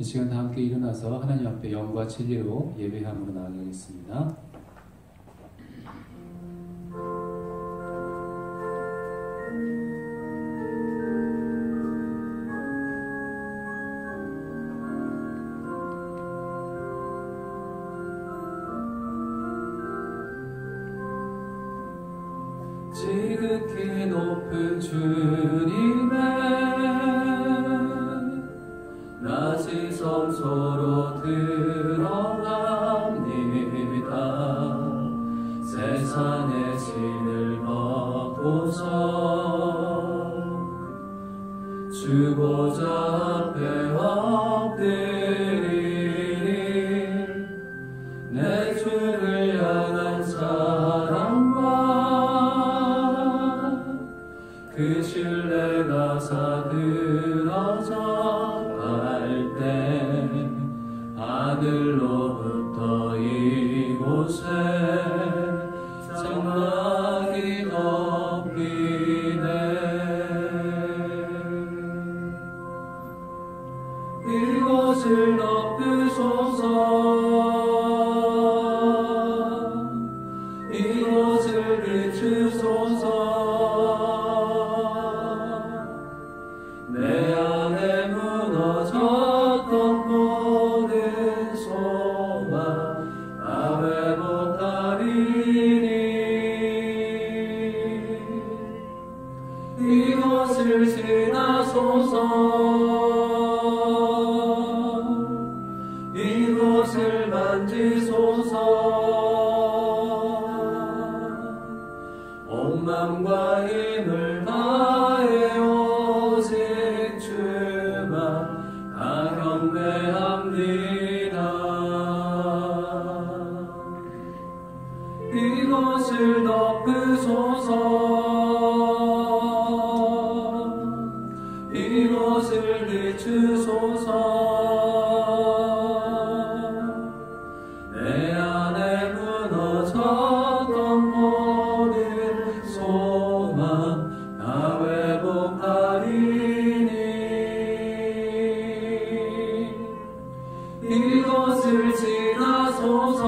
이 시간 다 함께 일어나서 하나님 앞에 영과 진리로 예배함으로 나아가겠습니다. 지극히 높은 주님의 낮은 성소로 들어갑니다. 세상의 신을 벗고서 주 보좌 앞에 엎드리니 내 주를 향한 사랑과 그 신뢰가 사그러져 갈 때 하늘로부터 이곳에 장막이 덮이네. 이곳을 덮으소서. 이곳을 비추소서. 내 안에 무너졌던 모든 소망 다 회복하리니. 이곳을 지나소서. 이곳을 만지소서. 온 맘과 힘을 다해 오직 주만 다 경배합니다. 이곳을 덮으소서. 이곳을 비추소서. 내 안에 무너졌던 모든 소망 다 회복하리니. 이곳을 지나소서.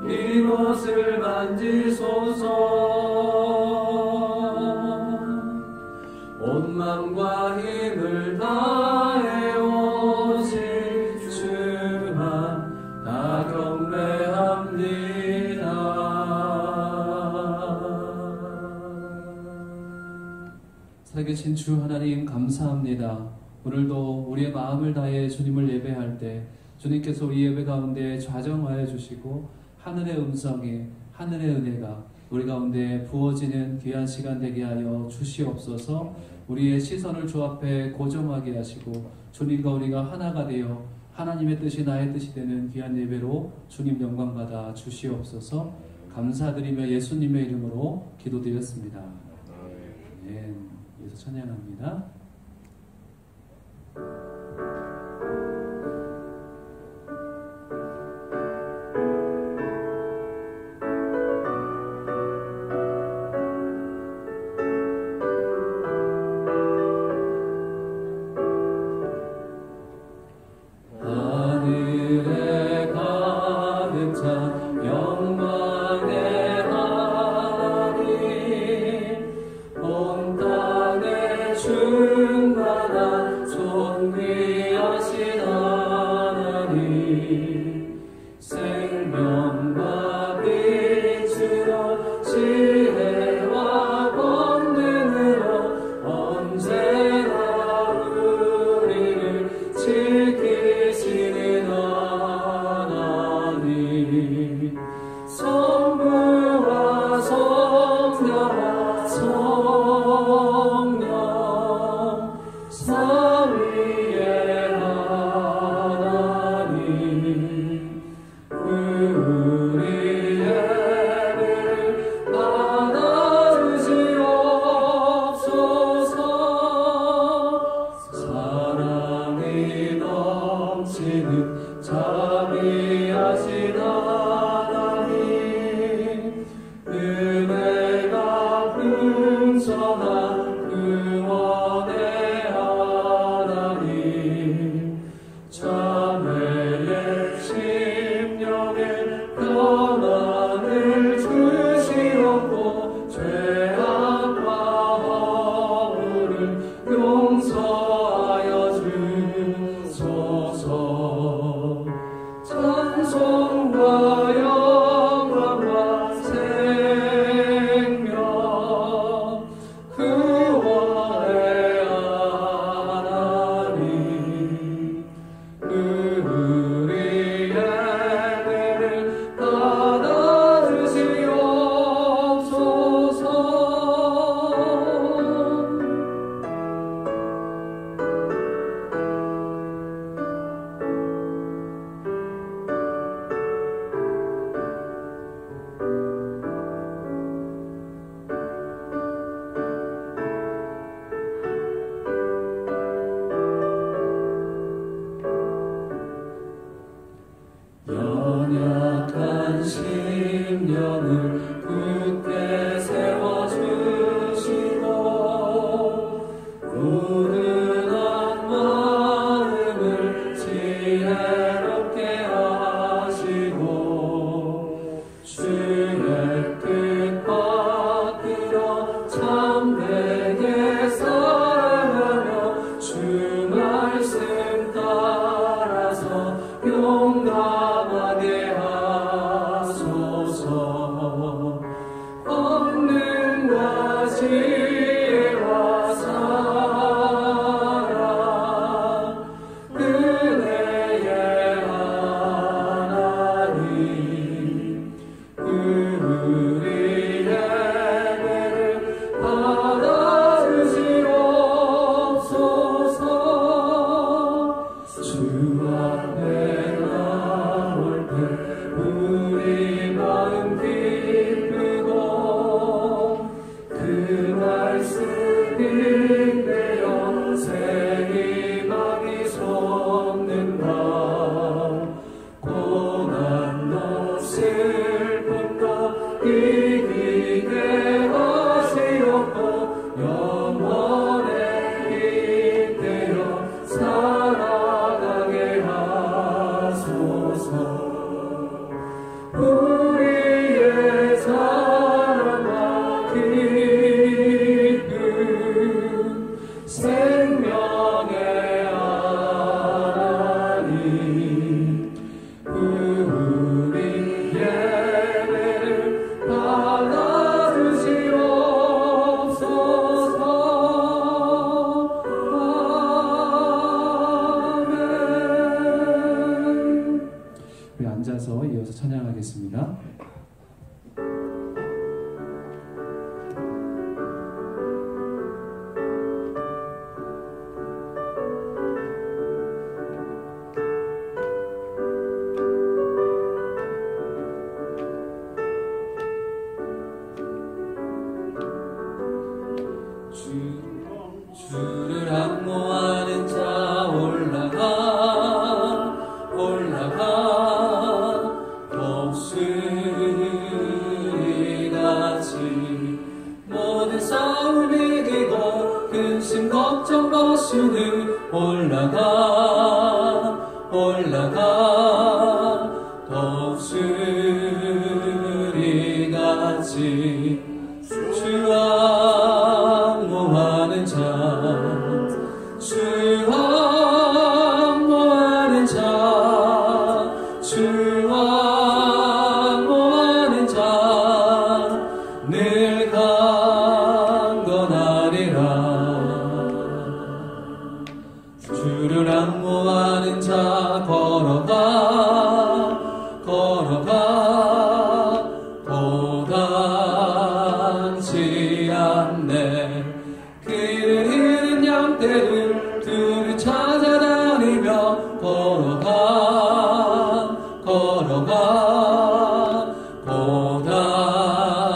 이곳을 만지소서. 온 맘과 힘을 다해 오직 주만 다 경배합니다. 살아계신 주 하나님 감사합니다. 오늘도 우리의 마음을 다해 주님을 예배할 때 주님께서 우리 예배 가운데 좌정하여 주시고 하늘의 음성에 하늘의 은혜가 우리 가운데 부어지는 귀한 시간 되게 하여 주시옵소서. 우리의 시선을 주 앞에 고정하게 하시고 주님과 우리가 하나가 되어 하나님의 뜻이 나의 뜻이 되는 귀한 예배로 주님 영광 받아 주시옵소서. 감사드리며 예수님의 이름으로 기도드렸습니다. 네, 예수 찬양합니다. 하늘에 가득 찬 영광의 하나님, 온 땅에 충만한 존귀하신 하나님, 생명과 빛으로 지혜와 권능으로 언제나 우리를 지키시는 하나님, 성부와 성자와 성령 삼위의 하나님, 우리 예배를 받아주시옵소서. 사랑이 넘치는 자비하신 하나님, 은혜가 풍성한 구원의 하나님, 우는한 마음을 지혜롭게 하시고 주의 뜻 받들어 참되게 살아가며 주 말씀 따라서 용감하게 하소서. 권능과 지혜와 사랑 은혜의 하나님 우리 예배를 받아주시옵소서. 주 앞에 나올 때 우리 마음 기쁘고 그 말씀 빙되어 새 희망이 솟는다. 고난도 슬픔도 이기게 하시옵고 영원에 잇대어 살아가게 하소서. 우리의 사랑과 기쁨 생명의 하나님 우리 예배를 받아주시옵소서. 아멘. 우리 앉아서 이어서 찬양하겠습니다. 주를 악모하는 자 올라가 독수리같이 모든 싸움 이기고 근심 걱정 벗으니 올라가 독수리같이 주 악모하는 자 주 악모하는 자 주 악모하는 자 늘 강건하리라. 주를 악모하는 자 걸어가 고단치 않네. 그를 잃은 양떼를 두루 찾아다니며 걸어가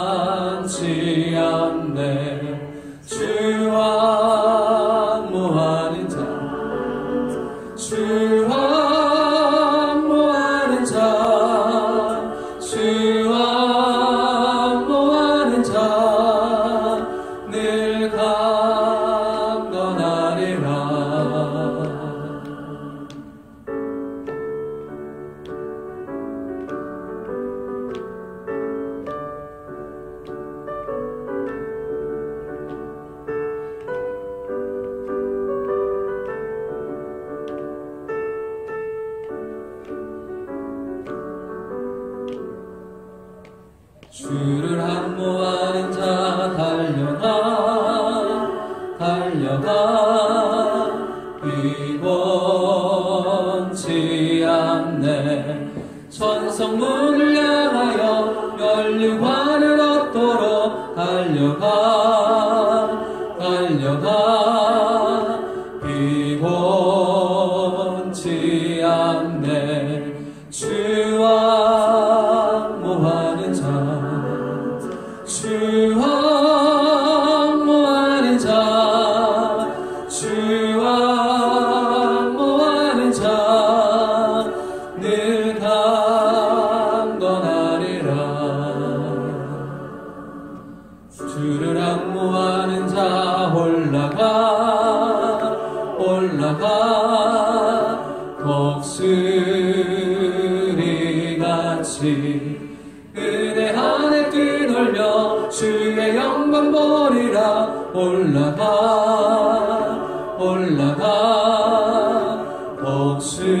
고단치 않네. 주 악모하는 자 주 악모하는 자 주 악모하는 자 늘 강건하리라. 주를 악모하는 자 달려가 비곤치 않네. 천성문을 향하여 면류관을 얻도록 달려가 비곤치 않네. 주 악모하는 자 주 악모하는 자 주 악모하는 자 늘 강건하리라. 주를 악모하는 자 올라가 올라가 독수리같이 은혜 안에 뛰놀며 주의 영광 보리라. 올라가 독수리같이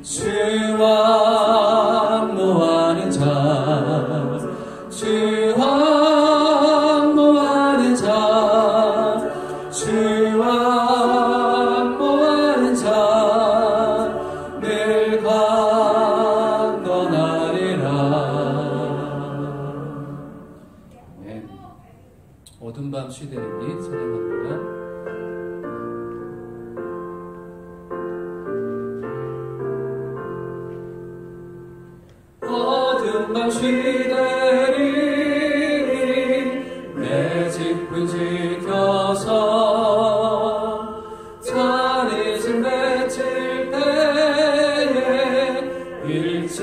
주와 항모하는 자, 주와 항모하는 자, 주와 항모하는 자, 늘 강건하리라. 네. 어둠 밤 쉬되니 찬양합니다. 어둠밤 쉬되니 내 집을 지켜서 자리를 맺힐 때에 일찍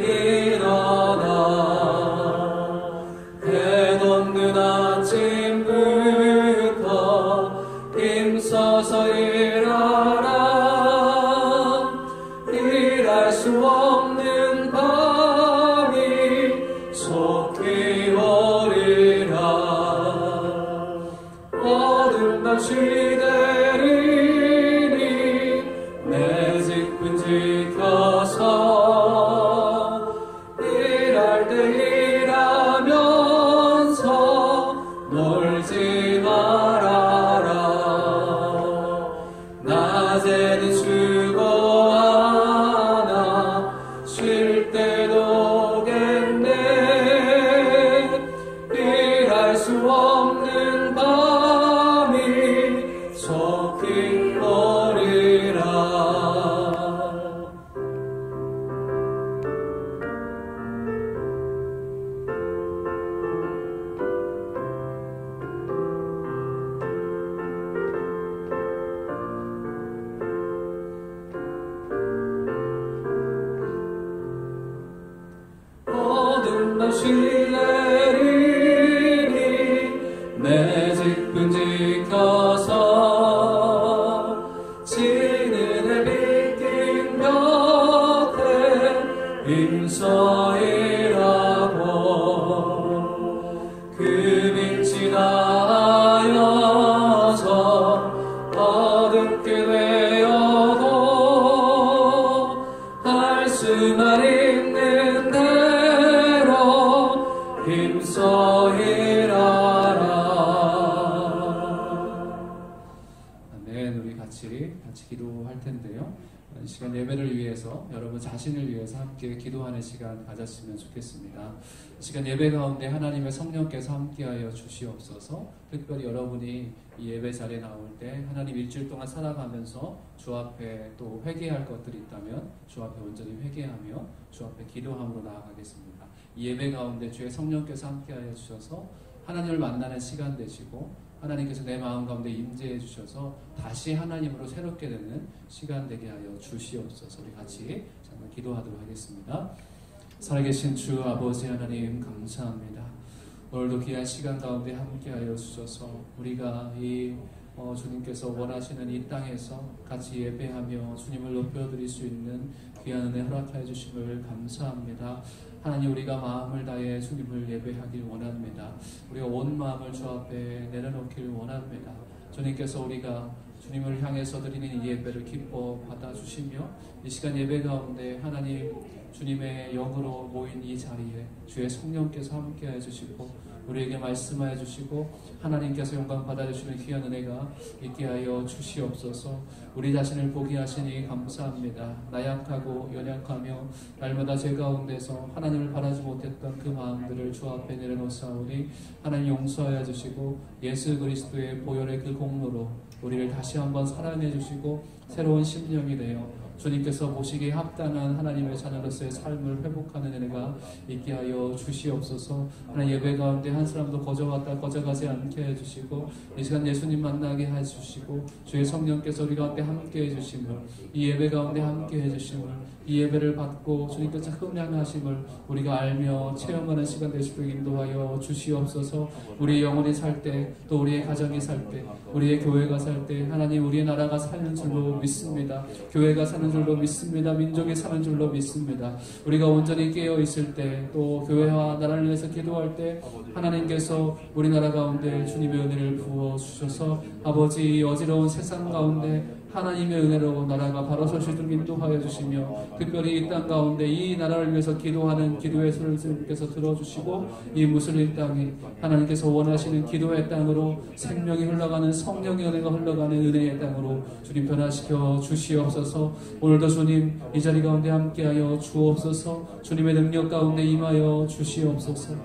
일어나 해 돋는 아침부터 힘써서 일하라. 일할 수 없는 속히 오리라. 어둠밤 쉬되리니 내 집은 지켜서 일할 때 일하면서 놀지 말아라. 낮에는 수고하나 쉴 때도 일할 수 없는 밤이 속히 오리라. 어둠밤 쉬내리니 내 집은 지켜서 지는 해 비낀 곁에 힘써 일하고 그 빛이 나여서 어둡게 되어도 할 수만 있는 대로 힘써 일하라. 아멘. 우리 같이 기도할 텐데요. 이 시간 예배를 위해서, 여러분 자신을 위해서 함께 기도하는 시간 가졌으면 좋겠습니다. 이 시간 예배 가운데 하나님의 성령께서 함께하여 주시옵소서. 특별히 여러분이 이 예배 자리에 나올 때 하나님 일주일 동안 살아가면서 주 앞에 또 회개할 것들이 있다면 주 앞에 온전히 회개하며 주 앞에 기도함으로 나아가겠습니다. 이 예배 가운데 주의 성령께서 함께하여 주셔서 하나님을 만나는 시간 되시고 하나님께서 내 마음 가운데 임재해 주셔서 다시 하나님으로 새롭게 되는 시간 되게 하여 주시옵소서. 우리 같이 잠깐 기도하도록 하겠습니다. 살아계신 주 아버지 하나님 감사합니다. 오늘도 귀한 시간 가운데 함께하여 주셔서 우리가 이 주님께서 원하시는 이 땅에서 같이 예배하며 주님을 높여드릴 수 있는 귀한 은혜 허락하여 주심을 감사합니다. 하나님, 우리가 마음을 다해 주님을 예배하길 원합니다. 우리가 온 마음을 주 앞에 내려놓길 원합니다. 주님께서 우리가 주님을 향해서 드리는 이 예배를 기뻐 받아주시며 이 시간 예배 가운데 하나님 주님의 영으로 모인 이 자리에 주의 성령께서 함께해 주시고 우리에게 말씀하여 주시고 하나님께서 영광 받아주시는 귀한 은혜가 있게 하여 주시옵소서. 우리 자신을 보게 하시니 감사합니다. 나약하고 연약하며 날마다 죄 가운데서 하나님을 바라지 못했던 그 마음들을 주 앞에 내려놓사오니 하나님 용서하여 주시고 예수 그리스도의 보혈의 그 공로로 우리를 다시 한번 사랑해 주시고 새로운 심령이 되어 주님께서 보시기에 합당한 하나님의 자녀로서의 삶을 회복하는 은혜가 있게 하여 주시옵소서. 하나님 예배 가운데 한 사람도 거저갔다 거저가지 않게 해주시고 이 시간 예수님 만나게 해주시고 주의 성령께서 우리 가운데 함께 해주심을 이 예배 가운데 함께 해주심을 이 예배를 받고 주님께서 흠양하심을 우리가 알며 체험하는 시간 되시도록 인도하여 주시옵소서. 우리의 영혼이 살 때 또 우리의 가정이 살 때 우리의 교회가 살 때 하나님 우리의 나라가 사는 줄로 믿습니다. 교회가 사는 줄로 믿습니다. 민족이 사는 줄로 믿습니다. 우리가 온전히 깨어 있을 때 또 교회와 나라를 위해서 기도할 때 하나님께서 우리나라 가운데 주님의 은혜를 부어 주셔서 아버지 어지러운 세상 가운데 하나님의 은혜로 나라가 바로 설 수 있도록 인도하여 주시며 특별히 이 땅 가운데 이 나라를 위해서 기도하는 기도의 소리를 주님께서 들어주시고 이 무슬림 땅이 하나님께서 원하시는 기도의 땅으로 생명이 흘러가는 성령의 은혜가 흘러가는 은혜의 땅으로 주님 변화시켜 주시옵소서. 오늘도 주님 이 자리 가운데 함께하여 주옵소서. 주님의 능력 가운데 임하여 주시옵소서.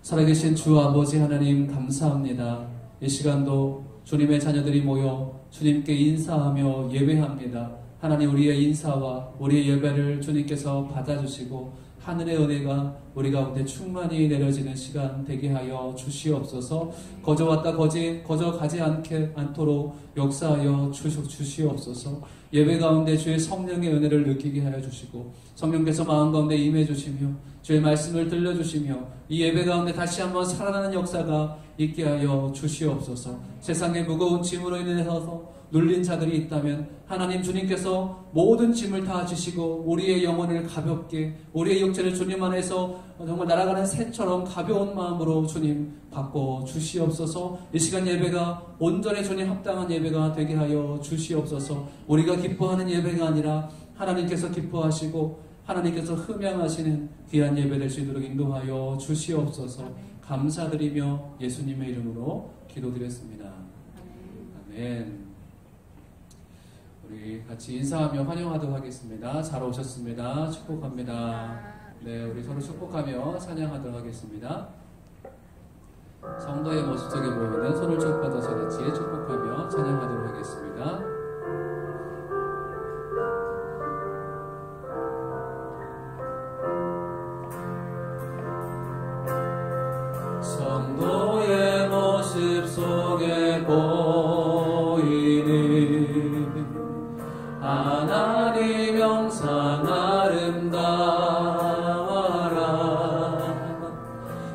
살아계신 주 아버지 하나님 감사합니다. 이 시간도 주님의 자녀들이 모여 주님께 인사하며 예배합니다. 하나님 우리의 인사와 우리의 예배를 주님께서 받아주시고 하늘의 은혜가 우리 가운데 충만히 내려지는 시간 되게 하여 주시옵소서. 거저 왔다 거저 가지 않도록 역사하여 주시옵소서. 예배 가운데 주의 성령의 은혜를 느끼게 하여 주시고 성령께서 마음 가운데 임해 주시며 주의 말씀을 들려주시며 이 예배 가운데 다시 한번 살아나는 역사가 있게 하여 주시옵소서. 세상의 무거운 짐으로 인해서 눌린 자들이 있다면 하나님 주님께서 모든 짐을 다 지시고 우리의 영혼을 가볍게 우리의 육체를 주님 안에서 정말 날아가는 새처럼 가벼운 마음으로 주님 바꿔 주시옵소서. 이 시간 예배가 온전히 주님 합당한 예배가 되게 하여 주시옵소서. 우리가 기뻐하는 예배가 아니라 하나님께서 기뻐하시고 하나님께서 흠양하시는 귀한 예배 될 수 있도록 인도하여 주시옵소서. 감사드리며 예수님의 이름으로 기도드렸습니다. 아멘. 우리 같이 인사하며 환영하도록 하겠습니다. 잘 오셨습니다. 축복합니다. 네, 우리 서로 축복하며 찬양하도록 하겠습니다. 성도의 모습 속에 보이는 손을 축복받아서 같이 축복하며 찬양하도록 하겠습니다. 성도의 모습 속에 보이는 하나님 영상 아름다워라.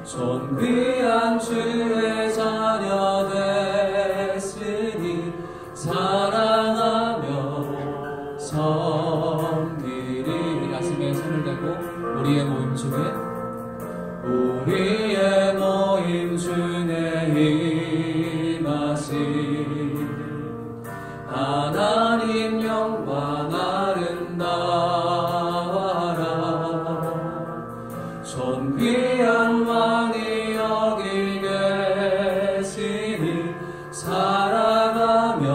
존귀한 주의 자녀 됐으니 사랑하며 섬기리. 가슴에 손을 대고 우리의 모임 중에 임하신 하나님 영광 아름다워라. 존귀한 왕이 여기 계시니 사랑하며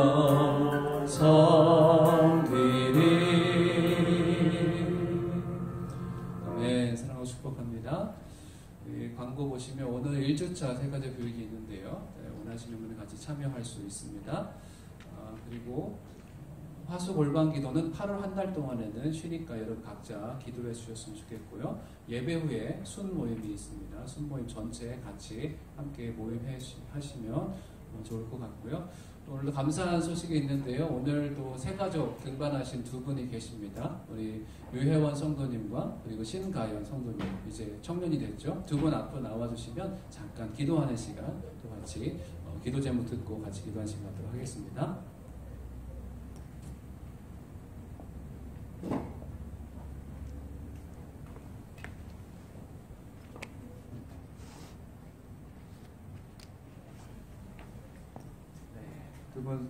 섬기리. 아멘. 사랑하고 축복합니다. 광고 보시면 오늘 1주차 세가지 교육이 있는데요. 원하시는 분은 같이 참여할 수 있습니다. 그리고 화수 골방 기도는 8월 한 달 동안에는 쉬니까 여러분 각자 기도해 주셨으면 좋겠고요. 예배 후에 순 모임이 있습니다. 순 모임 전체 같이 함께 모임해 하시면 좋을 것 같고요. 오늘도 감사한 소식이 있는데요. 오늘도 새 가족 등반하신 두 분이 계십니다. 우리 유혜원 성도님과 그리고 신가연 성도님, 이제 청년이 됐죠. 두 분 앞으로 나와주시면 잠깐 기도하는 시간 또 같이 기도 제목 듣고 같이 기도하는 시간 갖도록 하겠습니다. 두 분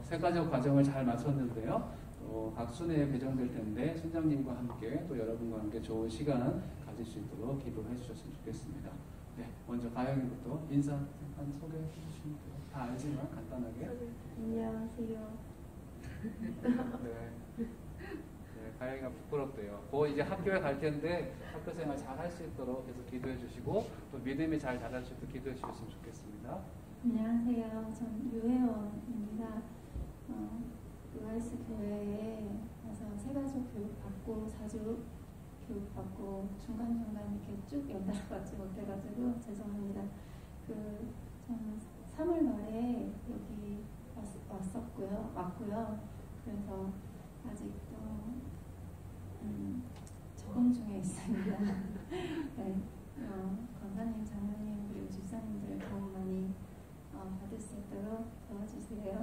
새가족 과정을 잘 마쳤는데요. 각 순회에 배정될 텐데 순장님과 함께 또 여러분과 함께 좋은 시간 가질 수 있도록 기도해 주셨으면 좋겠습니다. 네, 먼저 가영이부터 인사 잠깐 소개해 주시면 돼요. 다 알지만 간단하게. 안녕하세요. 네, 가영이가 부끄럽대요. 곧 이제 학교에 갈 텐데 학교 생활 잘 할 수 있도록 계속 기도해 주시고 또 믿음이 잘 자랄 수 있도록 기도해 주셨으면 좋겠습니다. 안녕하세요. 전 유혜원입니다. 로이스 교회에 와서 세가족 교육 받고 사주 교육 받고 중간중간 이렇게 쭉 연달아 받지 못해가지고 죄송합니다. 저는 3월 말에 여기 왔고요. 그래서 아직도 적응 중에 있습니다. 네, 권사님, 장로님 그리고 집사님들 도움 많이 받을 수 있도록 도와주세요.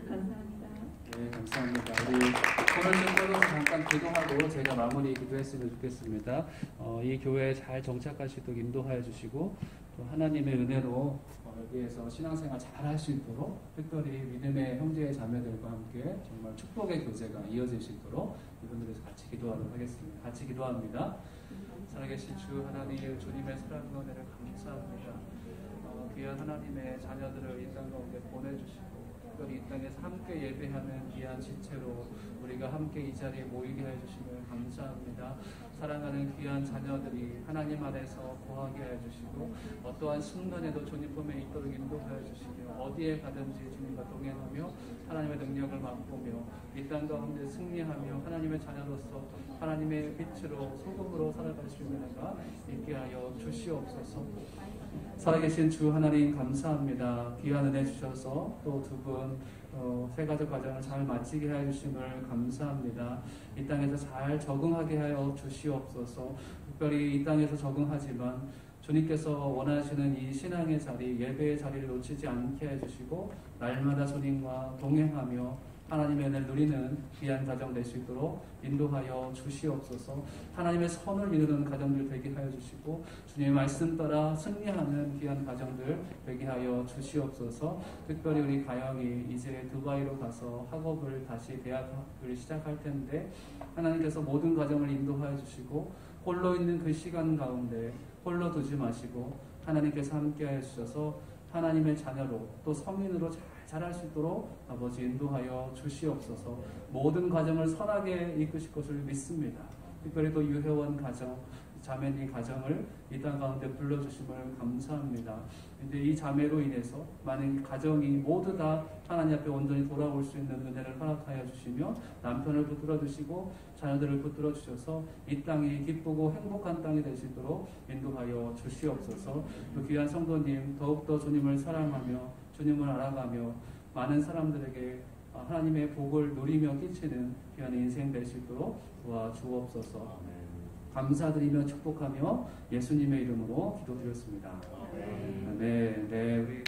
감사합니다. 네, 감사합니다. 우리 손을 좀 뻗어서 잠깐 기도하고 제가 마무리 기도했으면 좋겠습니다. 이 교회에 잘 정착하시도록 인도하여 주시고 또 하나님의 은혜로 여기에서 신앙생활 잘 할 수 있도록 특별히 믿음의 형제 자매들과 함께 정말 축복의 교제가 이어질 수 있도록 이분들에서 같이 기도하도록 하겠습니다. 같이 기도합니다. 살아계신 주 하나님, 주님의 사랑과 은혜를 감사합니다. 귀한 하나님의 자녀들을 이 땅 가운데 보내주시고 특별히 이 땅에서 함께 예배하는 귀한 지체로 우리가 함께 이 자리에 모이게 해주시면 감사합니다. 사랑하는 귀한 자녀들이 하나님 안에서 거하게 해주시고 어떠한 순간에도 주님 품에 있도록 인도하여 주시며 어디에 가든지 주님과 동행하며 하나님의 능력을 맛보며 이 땅 가운데 승리하며 하나님의 자녀로서 하나님의 빛으로 소금으로 살아갈 수 있는 애가 있게 하여 주시옵소서. 살아계신 주 하나님 감사합니다. 귀한 은혜 주셔서 또 두 분 세가족 과정을 잘 마치게 하여 주심을 감사합니다. 이 땅에서 잘 적응하게 하여 주시옵소서. 특별히 이 땅에서 적응하지만 주님께서 원하시는 이 신앙의 자리, 예배의 자리를 놓치지 않게 해주시고 날마다 주님과 동행하며 하나님의 은혜를 누리는 귀한 가정 될 수 있도록 인도하여 주시옵소서. 하나님의 선을 이루는 가정들 되게 하여 주시고 주님의 말씀 따라 승리하는 귀한 가정들 되게 하여 주시옵소서. 특별히 우리 가영이 이제 두바이로 가서 학업을 다시 대학을 시작할 텐데 하나님께서 모든 가정을 인도하여 주시고 홀로 있는 그 시간 가운데 홀로 두지 마시고 하나님께서 함께하여 주셔서 하나님의 자녀로 또 성인으로 잘할 수 있도록 아버지 인도하여 주시옵소서. 모든 가정을 선하게 이끄실 것을 믿습니다. 특별히 또 유혜원 가정, 자매님 가정을 이 땅 가운데 불러주심을 감사합니다. 이제 이 자매로 인해서 많은 가정이 모두 다 하나님 앞에 온전히 돌아올 수 있는 은혜를 허락하여 주시며 남편을 붙들어 주시고 자녀들을 붙들어 주셔서 이 땅이 기쁘고 행복한 땅이 될 수 있도록 인도하여 주시옵소서. 또 귀한 성도님 더욱더 주님을 사랑하며 주님을 알아가며 많은 사람들에게 하나님의 복을 누리며 끼치는 귀한 인생 될 수 있도록 도와주옵소서. 감사드리며 축복하며 예수님의 이름으로 기도드렸습니다. 네, 우리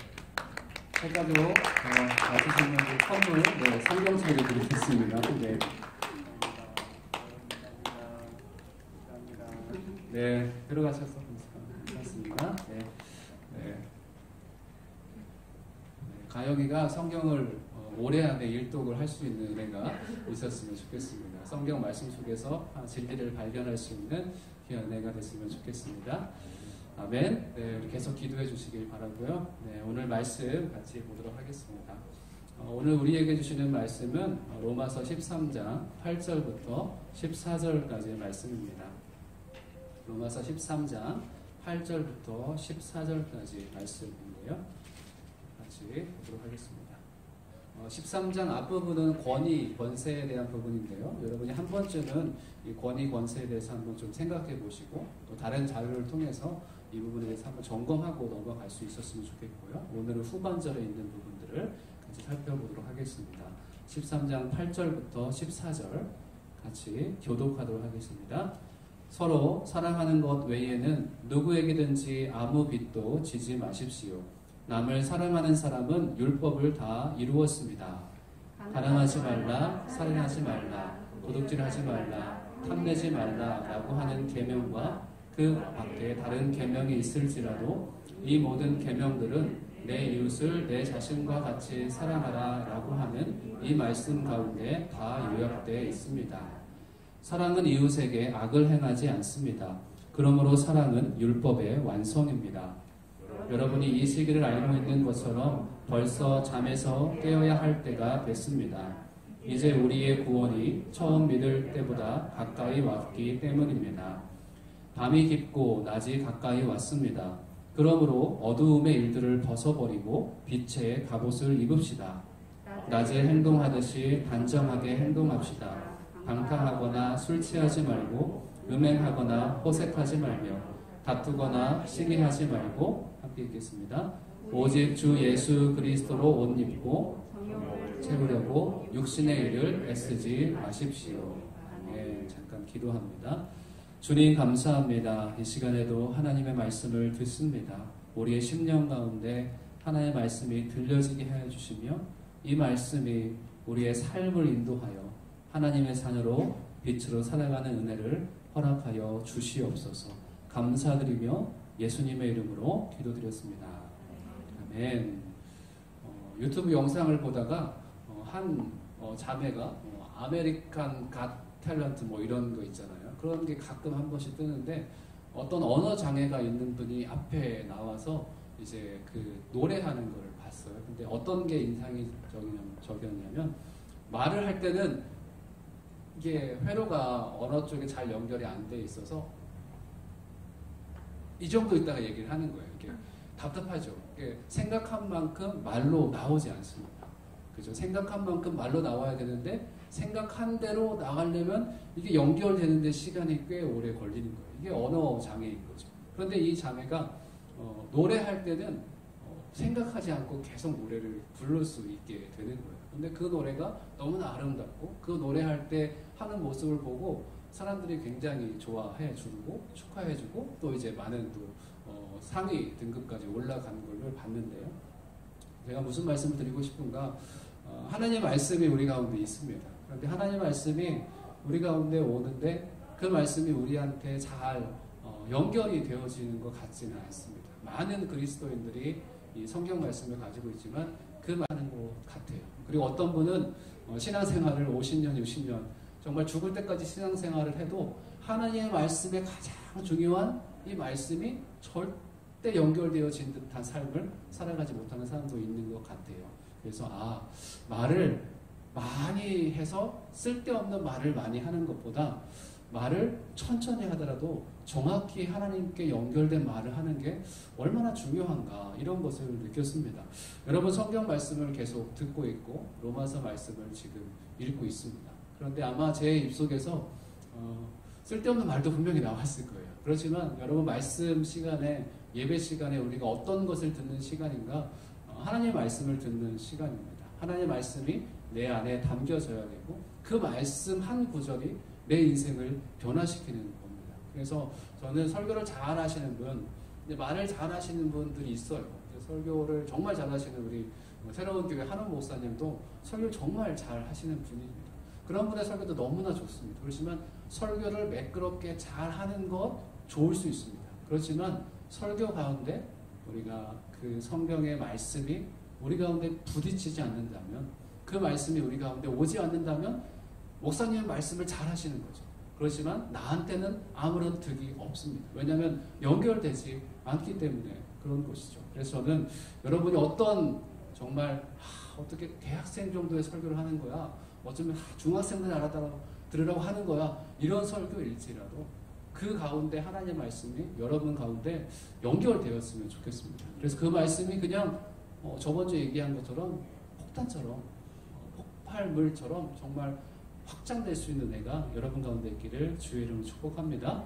세가족 와주시면 선물 성경책을 드리겠습니다. 네. 네, 들어가셔서 감사합니다. 네. 가영이가 성경을 오래 안에 일독을 할 수 있는 은혜가 있었으면 좋겠습니다. 성경 말씀 속에서 진리를 발견할 수 있는 귀한 은혜가 됐으면 좋겠습니다. 아멘. 네, 우리 계속 기도해 주시길 바라고요. 네, 오늘 말씀 같이 보도록 하겠습니다. 오늘 우리에게 주시는 말씀은 로마서 13장 8절부터 14절까지의 말씀입니다. 로마서 13장 8절부터 14절까지 말씀인데요. 같이 보도록 하겠습니다. 13장 앞부분은 권위, 권세에 대한 부분인데요. 여러분이 한 번쯤은 이 권위, 권세에 대해서 한번 좀 생각해 보시고 또 다른 자료를 통해서 이 부분에 대해서 한번 점검하고 넘어갈 수 있었으면 좋겠고요. 오늘은 후반절에 있는 부분들을 같이 살펴보도록 하겠습니다. 13장 8절부터 14절 같이 교독하도록 하겠습니다. 서로 사랑하는 것 외에는 누구에게든지 아무 빚도 지지 마십시오. 남을 사랑하는 사람은 율법을 다 이루었습니다. 가늠하지 말라, 살인하지 말라, 도둑질하지 말라, 탐내지 말라라고 하는 계명과 그 밖에 다른 계명이 있을지라도 이 모든 계명들은 내 이웃을 내 자신과 같이 사랑하라라고 하는 이 말씀 가운데 다 요약되어 있습니다. 사랑은 이웃에게 악을 행하지 않습니다. 그러므로 사랑은 율법의 완성입니다. 여러분이 이 시기를 알고 있는 것처럼 벌써 잠에서 깨어야 할 때가 됐습니다. 이제 우리의 구원이 처음 믿을 때보다 가까이 왔기 때문입니다. 밤이 깊고 낮이 가까이 왔습니다. 그러므로 어두움의 일들을 벗어버리고 빛의 갑옷을 입읍시다. 낮에 행동하듯이 단정하게 행동합시다. 방탕하거나 술 취하지 말고 음행하거나 호색하지 말며 다투거나 시기하지 말고 함께 읽겠습니다. 오직 주 예수 그리스도로 옷 입고 채우려고 육신의 일을 애쓰지 마십시오. 네, 잠깐 기도합니다. 주님 감사합니다. 이 시간에도 하나님의 말씀을 듣습니다. 우리의 심령 가운데 하나님의 말씀이 들려지게 하여 주시며 이 말씀이 우리의 삶을 인도하여 하나님의 산으로 빛으로 살아가는 은혜를 허락하여 주시옵소서. 감사드리며 예수님의 이름으로 기도드렸습니다. 아멘. 유튜브 영상을 보다가 한 자매가 아메리칸 갓 탤런트 뭐 이런 거 있잖아요. 그런 게 가끔 한 번씩 뜨는데 어떤 언어 장애가 있는 분이 앞에 나와서 이제 그 노래하는 걸 봤어요. 근데 어떤 게 인상적이었냐면 말을 할 때는 이게 회로가 언어 쪽에 잘 연결이 안 돼 있어서 이 정도 있다가 얘기를 하는 거예요. 이게 답답하죠. 이게 생각한 만큼 말로 나오지 않습니다. 그죠? 생각한 만큼 말로 나와야 되는데 생각한 대로 나가려면 이게 연결되는데 시간이 꽤 오래 걸리는 거예요. 이게 언어 장애인 거죠. 그런데 이 자매가 노래할 때는 생각하지 않고 계속 노래를 부를 수 있게 되는 거예요. 근데 그 노래가 너무나 아름답고 그 노래할 때 하는 모습을 보고 사람들이 굉장히 좋아해 주고 축하해 주고 또 이제 많은 또 상위 등급까지 올라가는 걸 봤는데요. 제가 무슨 말씀을 드리고 싶은가? 하나님의 말씀이 우리 가운데 있습니다. 그런데 하나님의 말씀이 우리 가운데 오는데 그 말씀이 우리한테 잘 연결이 되어지는 것 같지는 않습니다. 많은 그리스도인들이 이 성경 말씀을 가지고 있지만 그 많은 것 같아요. 그리고 어떤 분은 신앙생활을 50년, 60년 정말 죽을 때까지 신앙생활을 해도 하나님의 말씀에 가장 중요한 이 말씀이 절대 연결되어진 듯한 삶을 살아가지 못하는 사람도 있는 것 같아요. 그래서 말을 많이 해서 쓸데없는 말을 많이 하는 것보다 말을 천천히 하더라도 정확히 하나님께 연결된 말을 하는 게 얼마나 중요한가 이런 것을 느꼈습니다. 여러분 성경 말씀을 계속 듣고 있고 로마서 말씀을 지금 읽고 있습니다. 그런데 아마 제 입속에서 쓸데없는 말도 분명히 나왔을 거예요. 그렇지만 여러분 말씀 시간에 예배 시간에 우리가 어떤 것을 듣는 시간인가? 하나님의 말씀을 듣는 시간입니다. 하나님의 말씀이 내 안에 담겨져야 되고 그 말씀 한 구절이 내 인생을 변화시키는 겁니다. 그래서 저는 설교를 잘 하시는 분, 말을 잘 하시는 분들이 있어요. 설교를 정말 잘 하시는 우리 새로운 교회 한원 목사님도 설교를 정말 잘 하시는 분입니다. 그런 분의 설교도 너무나 좋습니다. 그렇지만 설교를 매끄럽게 잘 하는 것 좋을 수 있습니다. 그렇지만 설교 가운데 우리가 그 성경의 말씀이 우리 가운데 부딪히지 않는다면 그 말씀이 우리 가운데 오지 않는다면 목사님의 말씀을 잘 하시는 거죠. 그렇지만 나한테는 아무런 득이 없습니다. 왜냐하면 연결되지 않기 때문에 그런 것이죠. 그래서 저는 여러분이 어떤 정말 어떻게 대학생 정도의 설교를 하는 거야, 어쩌면 중학생들 들으라고 하는 거야, 이런 설교일지라도 그 가운데 하나님의 말씀이 여러분 가운데 연결되었으면 좋겠습니다. 그래서 그 말씀이 그냥 저번 주에 얘기한 것처럼 폭탄처럼 폭발물처럼 정말 확장될 수 있는 은혜가 여러분 가운데 있기를 주의 이름으로 축복합니다.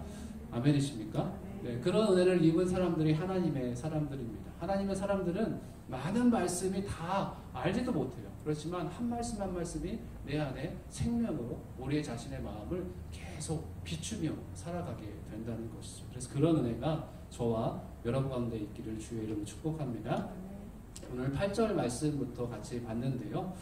아멘이십니까? 네, 그런 은혜를 입은 사람들이 하나님의 사람들입니다. 하나님의 사람들은 많은 말씀이 다 알지도 못해요. 그렇지만 한 말씀 한 말씀이 내 안에 생명으로 우리의 자신의 마음을 계속 비추며 살아가게 된다는 것이죠. 그래서 그런 은혜가 저와 여러분 가운데 있기를 주의 이름으로 축복합니다. 오늘 8절 말씀부터 같이 봤는데요.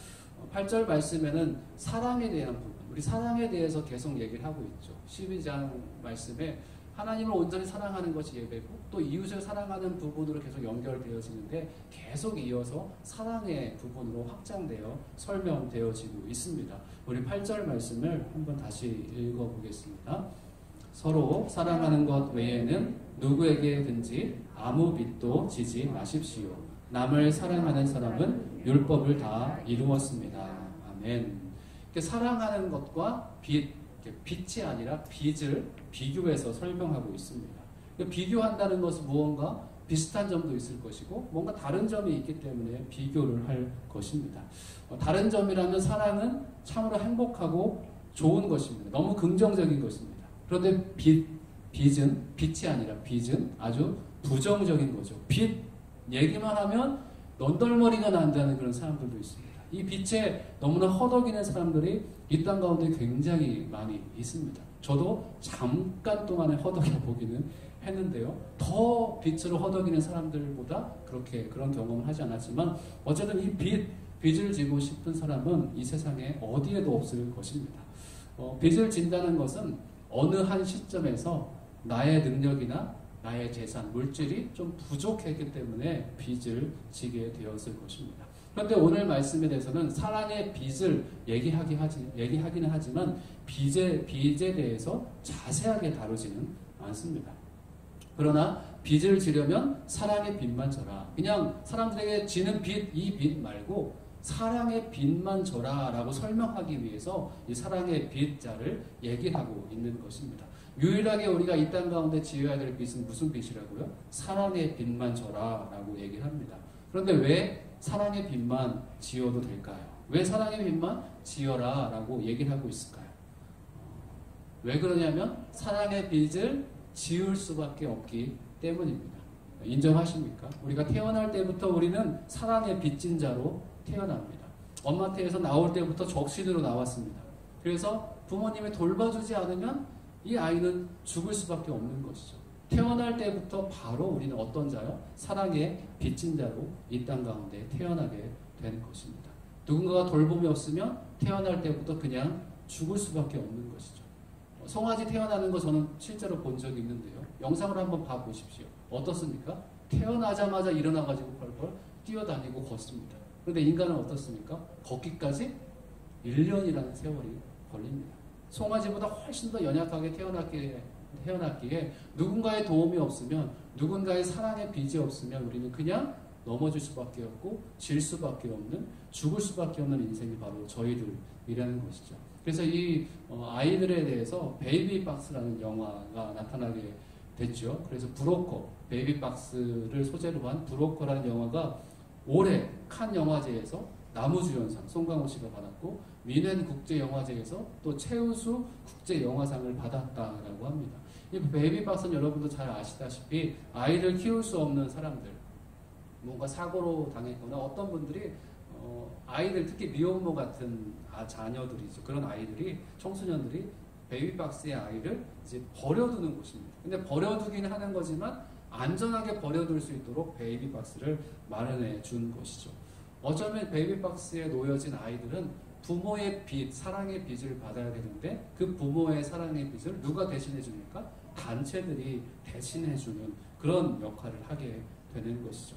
8절 말씀에는 사랑에 대한 부분, 우리 사랑에 대해서 계속 얘기를 하고 있죠. 12장 말씀에 하나님을 온전히 사랑하는 것이 예배고 또 이웃을 사랑하는 부분으로 계속 연결되어지는데 계속 이어서 사랑의 부분으로 확장되어 설명되어지고 있습니다. 우리 8절 말씀을 한번 다시 읽어보겠습니다. 서로 사랑하는 것 외에는 누구에게든지 아무 빚도 지지 마십시오. 남을 사랑하는 사람은 율법을 다 이루었습니다. 아멘. 사랑하는 것과 빚이 아니라 빚을 비교해서 설명하고 있습니다. 비교한다는 것은 무언가 비슷한 점도 있을 것이고 뭔가 다른 점이 있기 때문에 비교를 할 것입니다. 다른 점이라면 사랑은 참으로 행복하고 좋은 것입니다. 너무 긍정적인 것입니다. 그런데 빛이 아니라 빚은 아주 부정적인 거죠. 빛 얘기만 하면 넌덜머리가 난다는 그런 사람들도 있습니다. 이 빛에 너무나 허덕이는 사람들이 이 땅 가운데 굉장히 많이 있습니다. 저도 잠깐 동안에 허덕여 보기는 했는데요. 더 빛으로 허덕이는 사람들보다 그런 경험을 하지 않았지만 어쨌든 이 빚을 지고 싶은 사람은 이 세상에 어디에도 없을 것입니다. 빚을 진다는 것은 어느 한 시점에서 나의 능력이나 나의 재산, 물질이 좀 부족했기 때문에 빚을 지게 되었을 것입니다. 그런데 오늘 말씀에 대해서는 사랑의 빚을 얘기하기는 하지만 빚에 대해서 자세하게 다루지는 않습니다. 그러나 빚을 지려면 사랑의 빚만 져라. 그냥 사람들에게 지는 빚, 이 빚 말고 사랑의 빚만 져라 라고 설명하기 위해서 이 사랑의 빚자를 얘기하고 있는 것입니다. 유일하게 우리가 이 땅 가운데 지어야 될 빚은 무슨 빚이라고요? 사랑의 빚만 져라 라고 얘기를 합니다. 그런데 왜 사랑의 빚만 지어도 될까요? 왜 사랑의 빚만 지어라 라고 얘기를 하고 있을까요? 왜 그러냐면 사랑의 빚을 지을 수밖에 없기 때문입니다. 인정하십니까? 우리가 태어날 때부터 우리는 사랑의 빚진 자로 태어납니다. 엄마 태에서 나올 때부터 적신으로 나왔습니다. 그래서 부모님이 돌봐주지 않으면 이 아이는 죽을 수밖에 없는 것이죠. 태어날 때부터 바로 우리는 어떤 자요? 사랑의 빚진 자로 이 땅 가운데 태어나게 되는 것입니다. 누군가가 돌봄이 없으면 태어날 때부터 그냥 죽을 수밖에 없는 것이죠. 송아지 태어나는 거 저는 실제로 본 적이 있는데요. 영상을 한번 봐보십시오. 어떻습니까? 태어나자마자 일어나가지고 펄펄 뛰어다니고 걷습니다. 그런데 인간은 어떻습니까? 걷기까지 1년이라는 세월이 걸립니다. 송아지보다 훨씬 더 연약하게 태어났기에 누군가의 도움이 없으면, 누군가의 사랑의 빚이 없으면 우리는 그냥 넘어질 수밖에 없고 질 수밖에 없는, 죽을 수밖에 없는 인생이 바로 저희들이라는 것이죠. 그래서 이 아이들에 대해서 베이비박스라는 영화가 나타나게 됐죠. 그래서 브로커, 베이비박스를 소재로 한 브로커라는 영화가 올해 칸 영화제에서 나무주연상 송강호 씨가 받았고, 미넨 국제영화제에서 또 최우수 국제영화상을 받았다라고 합니다. 이 베이비박스는 여러분도 잘 아시다시피 아이를 키울 수 없는 사람들, 뭔가 사고로 당했거나 어떤 분들이 아이들, 특히 미혼모 같은 자녀들이죠. 그런 아이들이, 청소년들이 베이비박스의 아이를 이제 버려두는 곳입니다. 근데 버려두기는 하는 거지만 안전하게 버려둘 수 있도록 베이비박스를 마련해 준 것이죠. 어쩌면 베이비박스에 놓여진 아이들은 부모의 빚, 사랑의 빚을 받아야 되는데 그 부모의 사랑의 빚을 누가 대신해 줍니까? 단체들이 대신해 주는 그런 역할을 하게 되는 것이죠.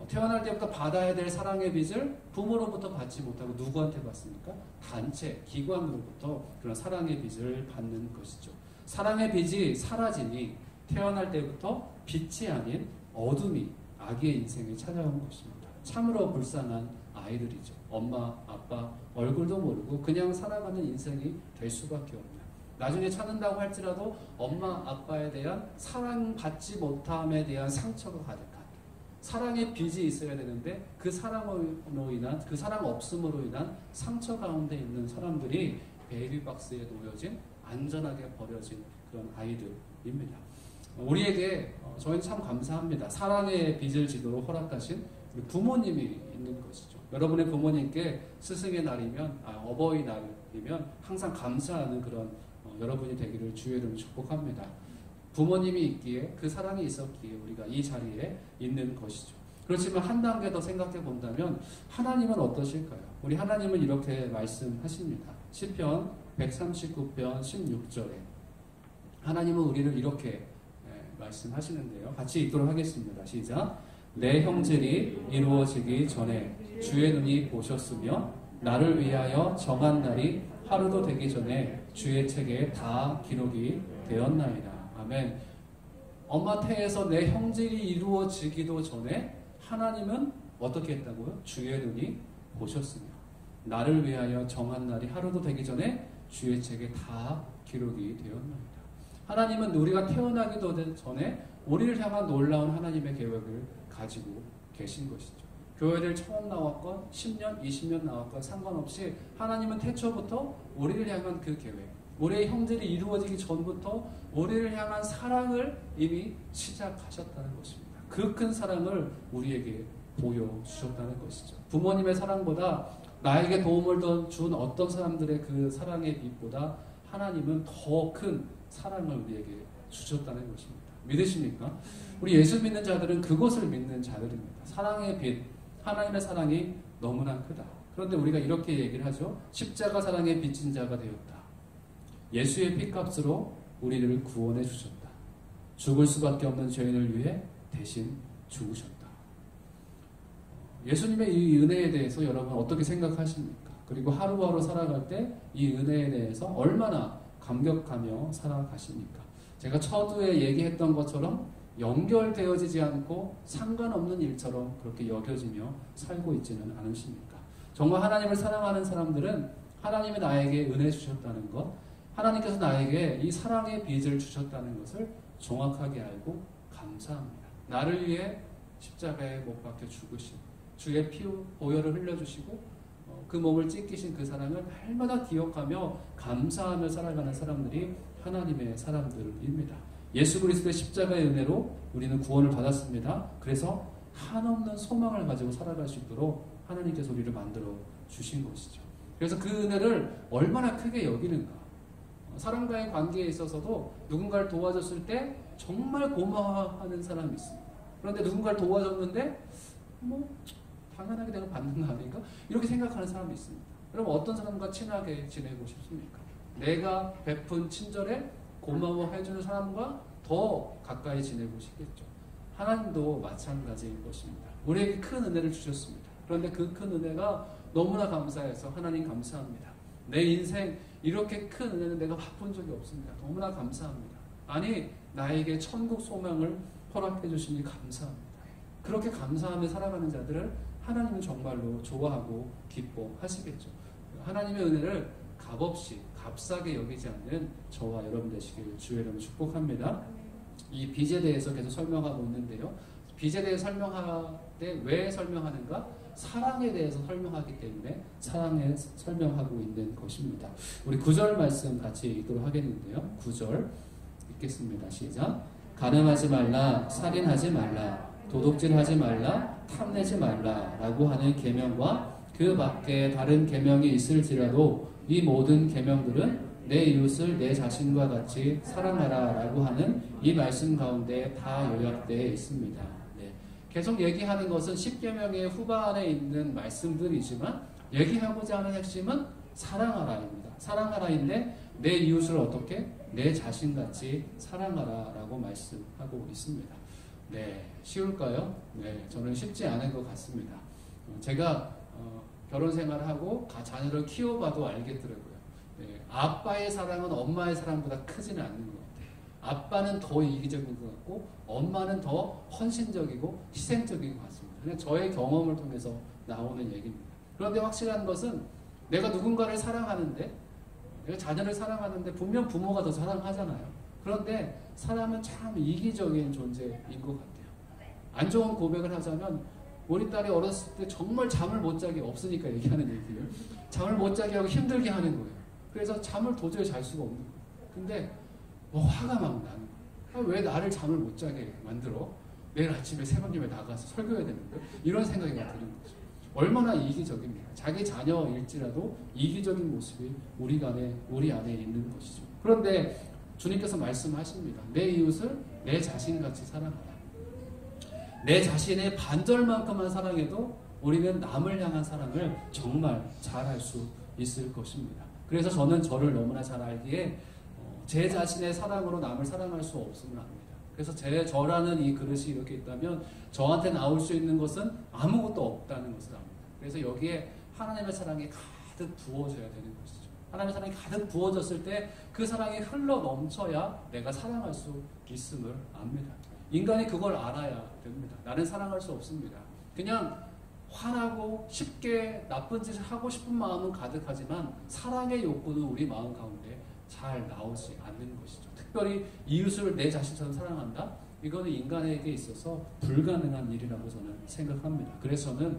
태어날 때부터 받아야 될 사랑의 빚을 부모로부터 받지 못하고 누구한테 받습니까? 단체, 기관으로부터 그런 사랑의 빚을 받는 것이죠. 사랑의 빚이 사라지니 태어날 때부터 빛이 아닌 어둠이 아기의 인생에 찾아온 것입니다. 참으로 불쌍한 아이들이죠. 엄마, 아빠 얼굴도 모르고 그냥 살아가는 인생이 될 수밖에 없는, 나중에 찾는다고 할지라도 엄마, 아빠에 대한 사랑받지 못함에 대한 상처가 가득한, 사랑의 빚이 있어야 되는데 그 사랑으로 인한, 그 사랑 없음으로 인한 상처 가운데 있는 사람들이 베이비박스에 놓여진, 안전하게 버려진 그런 아이들입니다. 우리에게 저희는 참 감사합니다. 사랑의 빚을 지도록 허락하신 우리 부모님이 있는 것이죠. 여러분의 부모님께 스승의 날이면, 어버이날이면 항상 감사하는 그런 여러분이 되기를 주의 이름으로 축복합니다. 부모님이 있기에, 그 사랑이 있었기에 우리가 이 자리에 있는 것이죠. 그렇지만 한 단계 더 생각해 본다면 하나님은 어떠실까요? 우리 하나님은 이렇게 말씀하십니다. 시편 139편 16절에 하나님은 우리를 이렇게 말씀하시는데요. 같이 읽도록 하겠습니다. 시작. 내 형질이 이루어지기 전에 주의 눈이 보셨으며 나를 위하여 정한 날이 하루도 되기 전에 주의 책에 다 기록이 되었나이다. 아멘. 엄마 태에서 내 형질이 이루어지기도 전에 하나님은 어떻게 했다고요? 주의 눈이 보셨으며 나를 위하여 정한 날이 하루도 되기 전에 주의 책에 다 기록이 되었나이다. 하나님은 우리가 태어나기도 전에 우리를 향한 놀라운 하나님의 계획을 가지고 계신 것이죠. 교회를 처음 나왔건 10년, 20년 나왔건 상관없이 하나님은 태초부터 우리를 향한 그 계획, 우리의 형질이 이루어지기 전부터 우리를 향한 사랑을 이미 시작하셨다는 것입니다. 그 큰 사랑을 우리에게 보여주셨다는 것이죠. 부모님의 사랑보다 나에게 도움을 준 어떤 사람들의 그 사랑의 빛보다 하나님은 더 큰 사랑을 우리에게 주셨다는 것입니다. 믿으십니까? 우리 예수 믿는 자들은 그것을 믿는 자들입니다. 사랑의 빛, 하나님의 사랑이 너무나 크다. 그런데 우리가 이렇게 얘기를 하죠. 십자가 사랑에 빚진 자가 되었다. 예수의 피값으로 우리를 구원해 주셨다. 죽을 수밖에 없는 죄인을 위해 대신 죽으셨다. 예수님의 이 은혜에 대해서 여러분 어떻게 생각하십니까? 그리고 하루하루 살아갈 때 이 은혜에 대해서 얼마나 감격하며 살아가십니까? 제가 처두에 얘기했던 것처럼 연결되어지지 않고 상관없는 일처럼 그렇게 여겨지며 살고 있지는 않으십니까? 정말 하나님을 사랑하는 사람들은 하나님이 나에게 은혜 주셨다는 것, 하나님께서 나에게 이 사랑의 빚을 주셨다는 것을 정확하게 알고 감사합니다. 나를 위해 십자가에 못 박혀 죽으신 주의 피 보혈을 흘려주시고 그 몸을 찢기신 그 사랑을 날마다 기억하며 감사하며 살아가는 사람들이 하나님의 사람들입니다. 예수 그리스도의 십자가의 은혜로 우리는 구원을 받았습니다. 그래서 한없는 소망을 가지고 살아갈 수 있도록 하나님께서 우리를 만들어 주신 것이죠. 그래서 그 은혜를 얼마나 크게 여기는가. 사람과의 관계에 있어서도 누군가를 도와줬을 때 정말 고마워하는 사람이 있습니다. 그런데 누군가를 도와줬는데 당연하게 내가 받는 거 아닌가? 이렇게 생각하는 사람이 있습니다. 여러분 어떤 사람과 친하게 지내고 싶습니까? 내가 베푼 친절에 고마워해주는 사람과 더 가까이 지내고 싶겠죠. 하나님도 마찬가지일 것입니다. 우리에게 큰 은혜를 주셨습니다. 그런데 그 큰 은혜가 너무나 감사해서 하나님 감사합니다. 내 인생 이렇게 큰 은혜는 내가 맛본 적이 없습니다. 너무나 감사합니다. 아니 나에게 천국 소망을 허락해 주시니 감사합니다. 그렇게 감사하며 살아가는 자들을 하나님은 정말로 좋아하고 기뻐하시겠죠. 하나님의 은혜를 값없이 값싸게 여기지 않는 저와 여러분 되시길 주의 이름으로 축복합니다. 이 빚에 대해서 계속 설명하고 있는데요. 빚에 대해 설명할 때 왜 설명하는가? 사랑에 대해서 설명하기 때문에 사랑에 설명하고 있는 것입니다. 우리 9절 말씀 같이 읽도록 하겠는데요. 9절 읽겠습니다. 시작. 간음하지 말라, 살인하지 말라, 도둑질하지 말라, 탐내지 말라 라고 하는 계명과 그 밖에 다른 계명이 있을지라도 이 모든 계명들은 내 이웃을 내 자신과 같이 사랑하라 라고 하는 이 말씀 가운데 다 요약되어 있습니다. 네. 계속 얘기하는 것은 10계명의 후반에 있는 말씀들이지만 얘기하고자 하는 핵심은 사랑하라입니다. 사랑하라인데 내 이웃을 어떻게? 내 자신같이 사랑하라 라고 말씀하고 있습니다. 네, 쉬울까요? 네, 저는 쉽지 않은 것 같습니다. 제가 결혼 생활을 하고 자녀를 키워봐도 알겠더라고요. 네, 아빠의 사랑은 엄마의 사랑보다 크지는 않는 것 같아요. 아빠는 더 이기적인 것 같고 엄마는 더 헌신적이고 희생적인 것 같습니다. 그냥 저의 경험을 통해서 나오는 얘기입니다. 그런데 확실한 것은 내가 누군가를 사랑하는데 내가 자녀를 사랑하는데 분명 부모가 더 사랑하잖아요. 그런데 사람은 참 이기적인 존재인 것 같아요. 안 좋은 고백을 하자면 우리 딸이 어렸을 때 정말 잠을 못 자게 없으니까 얘기하는 얘기예요. 잠을 못 자게 하고 힘들게 하는 거예요. 그래서 잠을 도저히 잘 수가 없는 거예요. 근데 화가 막 나는 거예요. 왜 나를 잠을 못 자게 만들어? 내일 아침에 새벽녘에 나가서 설교해야 되는데 이런 생각이 드는 거죠. 얼마나 이기적입니까? 자기 자녀일지라도 이기적인 모습이 우리 안에 있는 것이죠. 그런데 주님께서 말씀하십니다. 내 이웃을 내 자신같이 사랑하라. 내 자신의 반절만큼만 사랑해도 우리는 남을 향한 사랑을 정말 잘할 수 있을 것입니다. 그래서 저는 저를 너무나 잘 알기에 제 자신의 사랑으로 남을 사랑할 수 없음을 압니다. 그래서 저라는 이 그릇이 이렇게 있다면 저한테 나올 수 있는 것은 아무것도 없다는 것을 압니다. 그래서 여기에 하나님의 사랑이 가득 부어져야 되는 것이죠. 하나님의 사랑이 가득 부어졌을 때 그 사랑이 흘러 넘쳐야 내가 사랑할 수 있음을 압니다. 인간이 그걸 알아야 됩니다. 나는 사랑할 수 없습니다. 그냥 화나고 쉽게 나쁜 짓을 하고 싶은 마음은 가득하지만 사랑의 욕구는 우리 마음 가운데 잘 나오지 않는 것이죠. 특별히 이웃을 내 자신처럼 사랑한다? 이거는 인간에게 있어서 불가능한 일이라고 저는 생각합니다. 그래서 저는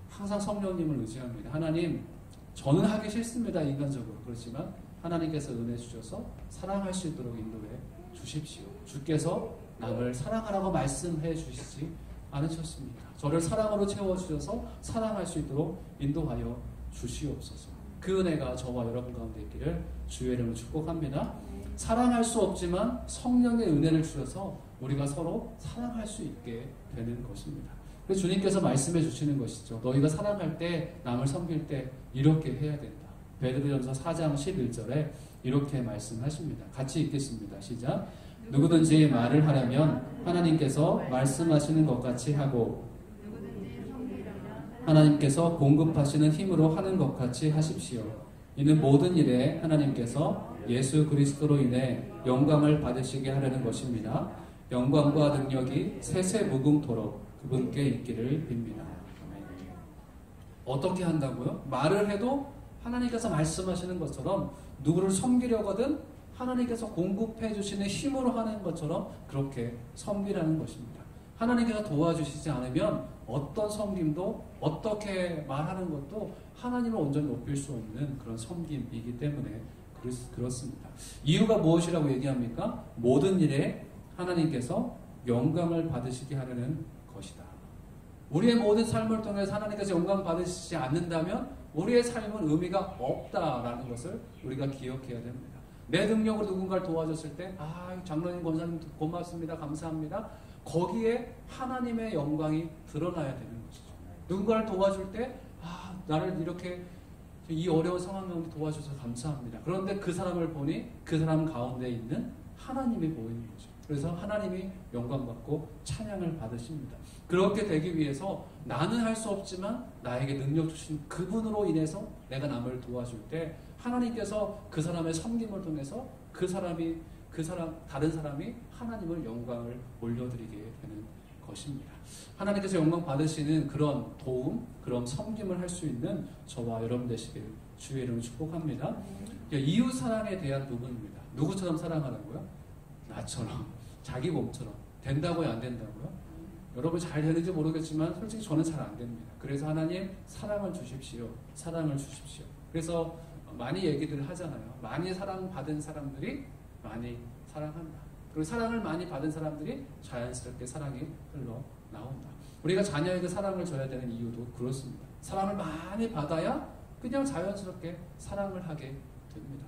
항상 성령님을 의지합니다. 하나님, 저는 하기 싫습니다. 인간적으로. 그렇지만 하나님께서 은혜 주셔서 사랑할 수 있도록 인도해 주십시오. 주께서 남을 사랑하라고 말씀해 주시지 않으셨습니까? 저를 사랑으로 채워주셔서 사랑할 수 있도록 인도하여 주시옵소서. 그 은혜가 저와 여러분 가운데 있기를 주의 이름으로 축복합니다. 사랑할 수 없지만 성령의 은혜를 주셔서 우리가 서로 사랑할 수 있게 되는 것입니다. 그래서 주님께서 말씀해 주시는 것이죠. 너희가 사랑할 때, 남을 섬길 때 이렇게 해야 된다. 베드로전서 4장 11절에 이렇게 말씀하십니다. 같이 읽겠습니다. 시작. 누구든지 말을 하려면 하나님께서 말씀하시는 것 같이 하고 하나님께서 공급하시는 힘으로 하는 것 같이 하십시오. 이는 모든 일에 하나님께서 예수 그리스도로 인해 영광을 받으시게 하려는 것입니다. 영광과 능력이 세세무궁토록 그분께 있기를 빕니다. 어떻게 한다고요? 말을 해도 하나님께서 말씀하시는 것처럼 누구를 섬기려거든 하나님께서 공급해 주시는 힘으로 하는 것처럼 그렇게 섬기라는 것입니다. 하나님께서 도와주시지 않으면 어떤 섬김도 어떻게 말하는 것도 하나님을 온전히 높일 수 없는 그런 섬김이기 때문에 그렇습니다. 이유가 무엇이라고 얘기합니까? 모든 일에 하나님께서 영광을 받으시게 하려는 것이다. 우리의 모든 삶을 통해서 하나님께서 영광 받으시지 않는다면 우리의 삶은 의미가 없다라는 것을 우리가 기억해야 됩니다. 내 능력으로 누군가를 도와줬을 때 장로님, 권사님 고맙습니다. 감사합니다. 거기에 하나님의 영광이 드러나야 되는 것이죠. 누군가를 도와줄 때 나를 이렇게 이 어려운 상황 가운데 도와줘서 감사합니다. 그런데 그 사람을 보니 그 사람 가운데 있는 하나님이 보이는 거죠. 그래서 하나님이 영광받고 찬양을 받으십니다. 그렇게 되기 위해서 나는 할 수 없지만 나에게 능력 주신 그분으로 인해서 내가 남을 도와줄 때 하나님께서 그 사람의 섬김을 통해서 다른 사람이 하나님을 영광을 올려드리게 되는 것입니다. 하나님께서 영광 받으시는 그런 도움, 그런 섬김을 할 수 있는 저와 여러분 되시길 주의 이름으로 축복합니다. 이웃 사랑에 대한 부분입니다. 누구처럼 사랑하라고요? 나처럼, 자기 몸처럼. 된다고요? 안 된다고요? 여러분 잘 되는지 모르겠지만 솔직히 저는 잘 안 됩니다. 그래서 하나님 사랑을 주십시오. 사랑을 주십시오. 그래서 많이 얘기들 하잖아요. 많이 사랑받은 사람들이 많이 사랑한다. 그리고 사랑을 많이 받은 사람들이 자연스럽게 사랑이 흘러나온다. 우리가 자녀에게 사랑을 줘야 되는 이유도 그렇습니다. 사랑을 많이 받아야 그냥 자연스럽게 사랑을 하게 됩니다.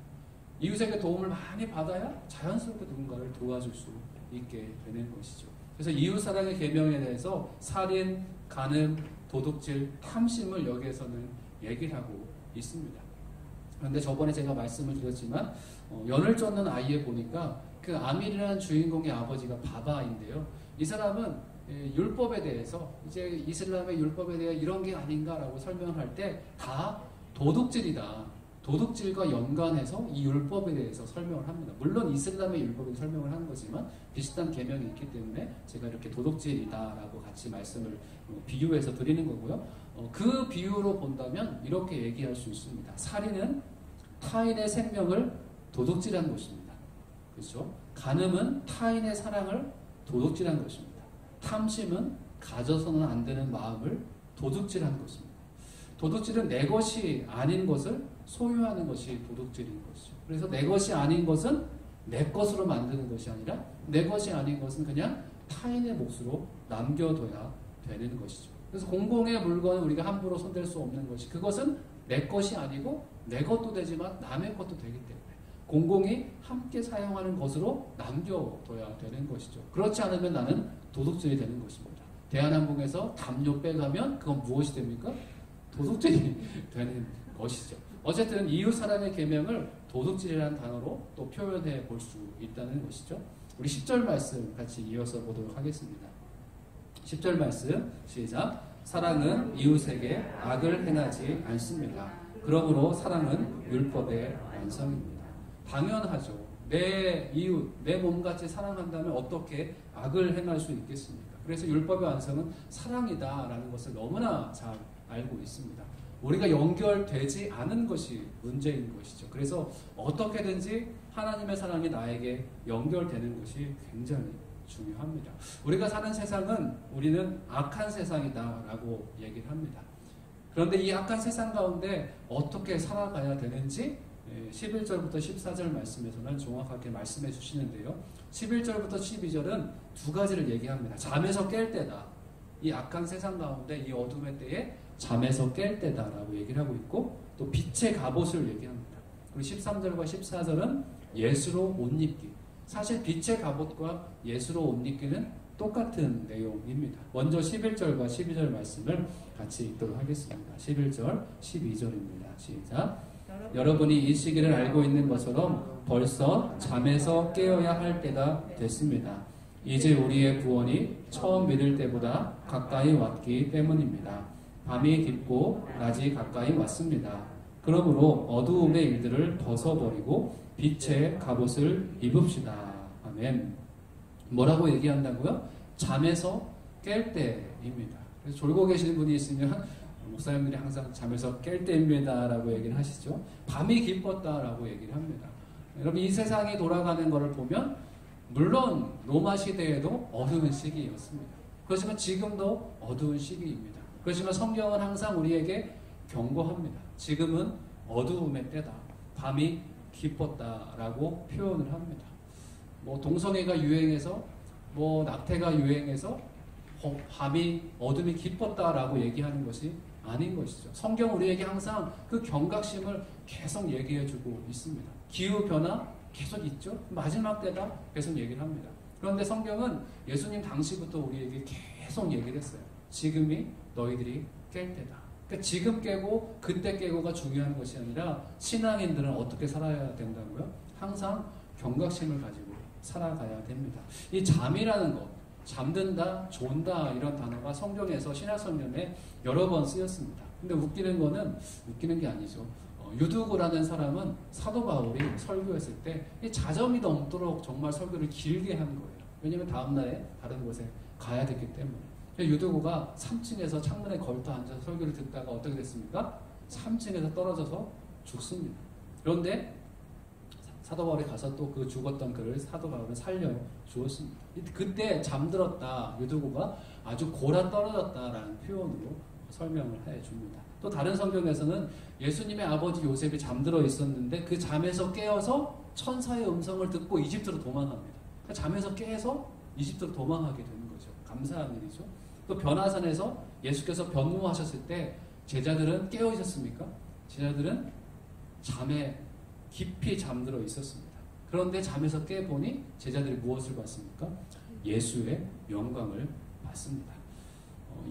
이웃에게 도움을 많이 받아야 자연스럽게 누군가를 도와줄 수 있게 되는 것이죠. 그래서 이웃사랑의 계명에 대해서 살인, 간음, 도둑질, 탐심을 여기에서는 얘기를 하고 있습니다. 그런데 저번에 제가 말씀을 드렸지만 연을 쫓는 아이에 보니까 그 아밀이라는 주인공의 아버지가 바바인데요. 이 사람은 율법에 대해서 이제 이슬람의 율법에 대해 이런 게 아닌가라고 설명할 때 다 도둑질이다. 도둑질과 연관해서 이 율법에 대해서 설명을 합니다. 물론 이슬람의 율법에 설명을 하는 거지만 비슷한 계명이 있기 때문에 제가 이렇게 도둑질이다라고 같이 말씀을 비유해서 드리는 거고요. 그 비유로 본다면 이렇게 얘기할 수 있습니다. 살인은 타인의 생명을 도둑질한 것입니다. 그렇죠? 간음은 타인의 사랑을 도둑질한 것입니다. 탐심은 가져서는 안 되는 마음을 도둑질한 것입니다. 도둑질은 내 것이 아닌 것을 소유하는 것이 도둑질인 것이죠. 그래서 내 것이 아닌 것은 내 것으로 만드는 것이 아니라 내 것이 아닌 것은 그냥 타인의 몫으로 남겨둬야 되는 것이죠. 그래서 공공의 물건은 우리가 함부로 손댈 수 없는 것이 그것은 내 것이 아니고 내 것도 되지만 남의 것도 되기 때문에 공공이 함께 사용하는 것으로 남겨둬야 되는 것이죠. 그렇지 않으면 나는 도둑질이 되는 것입니다. 대한항공에서 담요 빼가면 그건 무엇이 됩니까? 도둑질이 되는 것이죠. 어쨌든 이웃사랑의 계명을 도둑질이라는 단어로 또 표현해 볼 수 있다는 것이죠. 우리 10절 말씀 같이 이어서 보도록 하겠습니다. 10절 말씀 시작. 사랑은 이웃에게 악을 행하지 않습니다. 그러므로 사랑은 율법의 완성입니다. 당연하죠. 내 이웃, 내 몸같이 사랑한다면 어떻게 악을 행할 수 있겠습니까? 그래서 율법의 완성은 사랑이다라는 것을 너무나 잘 알고 있습니다. 우리가 연결되지 않은 것이 문제인 것이죠. 그래서 어떻게든지 하나님의 사랑이 나에게 연결되는 것이 굉장히 중요합니다. 우리가 사는 세상은 우리는 악한 세상이다라고 얘기를 합니다. 그런데 이 악한 세상 가운데 어떻게 살아가야 되는지 11절부터 14절 말씀에서는 정확하게 말씀해 주시는데요. 11절부터 12절은 두 가지를 얘기합니다. 잠에서 깰 때다. 이 악한 세상 가운데 이 어둠의 때에 잠에서 깰 때다라고 얘기를 하고 있고, 또 빛의 갑옷을 얘기합니다. 그리고 13절과 14절은 예수로 옷 입기. 사실 빛의 갑옷과 예수로 옷 입기는 똑같은 내용입니다. 먼저 11절과 12절 말씀을 같이 읽도록 하겠습니다. 11절, 12절입니다. 시작. 여러분이 이 시기를 알고 있는 것처럼 벌써 잠에서 깨어야 할 때가 됐습니다. 이제 우리의 구원이 처음 믿을 때보다 가까이 왔기 때문입니다. 밤이 깊고 낮이 가까이 왔습니다. 그러므로 어두움의 일들을 벗어버리고 빛의 갑옷을 입읍시다. 아멘. 뭐라고 얘기한다고요? 잠에서 깰 때입니다. 그래서 졸고 계시는 분이 있으면 목사님들이 항상 잠에서 깰 때입니다 라고 얘기를 하시죠. 밤이 깊었다 라고 얘기를 합니다. 여러분, 이 세상이 돌아가는 것을 보면 물론 로마 시대에도 어두운 시기였습니다. 그렇지만 지금도 어두운 시기입니다. 그렇지만 성경은 항상 우리에게 경고합니다. 지금은 어두움의 때다. 밤이 깊었다라고 표현을 합니다. 뭐 동성애가 유행해서 낙태가 유행해서 밤이 어둠이 깊었다라고 얘기하는 것이 아닌 것이죠. 성경 우리에게 항상 그 경각심을 계속 얘기해주고 있습니다. 기후 변화 계속 있죠. 마지막 때다 계속 얘기를 합니다. 그런데 성경은 예수님 당시부터 우리에게 계속 얘기를 했어요. 지금이 너희들이 깰 때다. 그러니까 지금 깨고 그때 깨고가 중요한 것이 아니라 신앙인들은 어떻게 살아야 된다고요? 항상 경각심을 가지고 살아가야 됩니다. 이 잠이라는 것, 잠든다, 존다 이런 단어가 성경에서 신약성경에 여러 번 쓰였습니다. 근데 웃기는 게 아니죠. 유두고라는 사람은 사도 바울이 설교했을 때 자점이 넘도록 정말 설교를 길게 한 거예요. 왜냐하면 다음날에 다른 곳에 가야 됐기 때문에. 유두고가 3층에서 창문에 걸터 앉아서 설교를 듣다가 어떻게 됐습니까? 3층에서 떨어져서 죽습니다. 그런데 사도 바울이 가서 또 그 죽었던 그를 사도 바울은 살려 주었습니다. 그때 잠들었다 유두고가 아주 골아 떨어졌다라는 표현으로 설명을 해줍니다. 또 다른 성경에서는 예수님의 아버지 요셉이 잠들어 있었는데 그 잠에서 깨어서 천사의 음성을 듣고 이집트로 도망합니다. 그러니까 잠에서 깨서 이집트로 도망하게 되는 거죠. 감사한 일이죠. 또 변화산에서 예수께서 변모하셨을 때 제자들은 깨어 있었습니까? 제자들은 잠에 깊이 잠들어 있었습니다. 그런데 잠에서 깨보니 제자들이 무엇을 봤습니까? 예수의 영광을 봤습니다.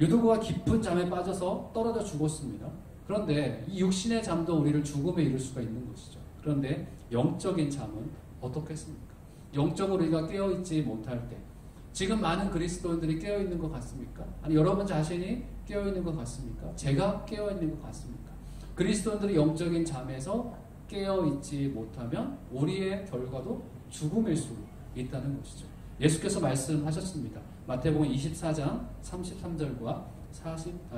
유두고가 깊은 잠에 빠져서 떨어져 죽었습니다. 그런데 이 육신의 잠도 우리를 죽음에 이를 수가 있는 것이죠. 그런데 영적인 잠은 어떻겠습니까? 영적으로 우리가 깨어있지 못할 때 지금 많은 그리스도인들이 깨어있는 것 같습니까? 아니 여러분 자신이 깨어있는 것 같습니까? 제가 깨어있는 것 같습니까? 그리스도인들이 영적인 잠에서 깨어있지 못하면 우리의 결과도 죽음일 수 있다는 것이죠. 예수께서 말씀하셨습니다. 마태복음 24장 33절과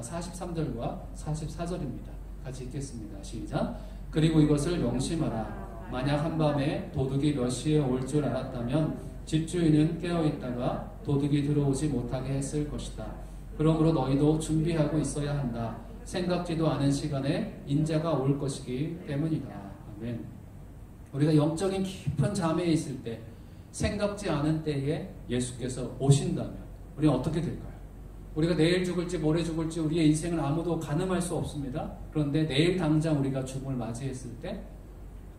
43절과 44절입니다. 같이 읽겠습니다. 시작. 그리고 이것을 명심하라. 만약 한밤에 도둑이 몇 시에 올 줄 알았다면 집주인은 깨어있다가 도둑이 들어오지 못하게 했을 것이다. 그러므로 너희도 준비하고 있어야 한다. 생각지도 않은 시간에 인자가 올 것이기 때문이다. 아멘. 우리가 영적인 깊은 잠에 있을 때 생각지 않은 때에 예수께서 오신다면 우리는 어떻게 될까요? 우리가 내일 죽을지 모레 죽을지 우리의 인생을 아무도 가늠할 수 없습니다. 그런데 내일 당장 우리가 죽음을 맞이했을 때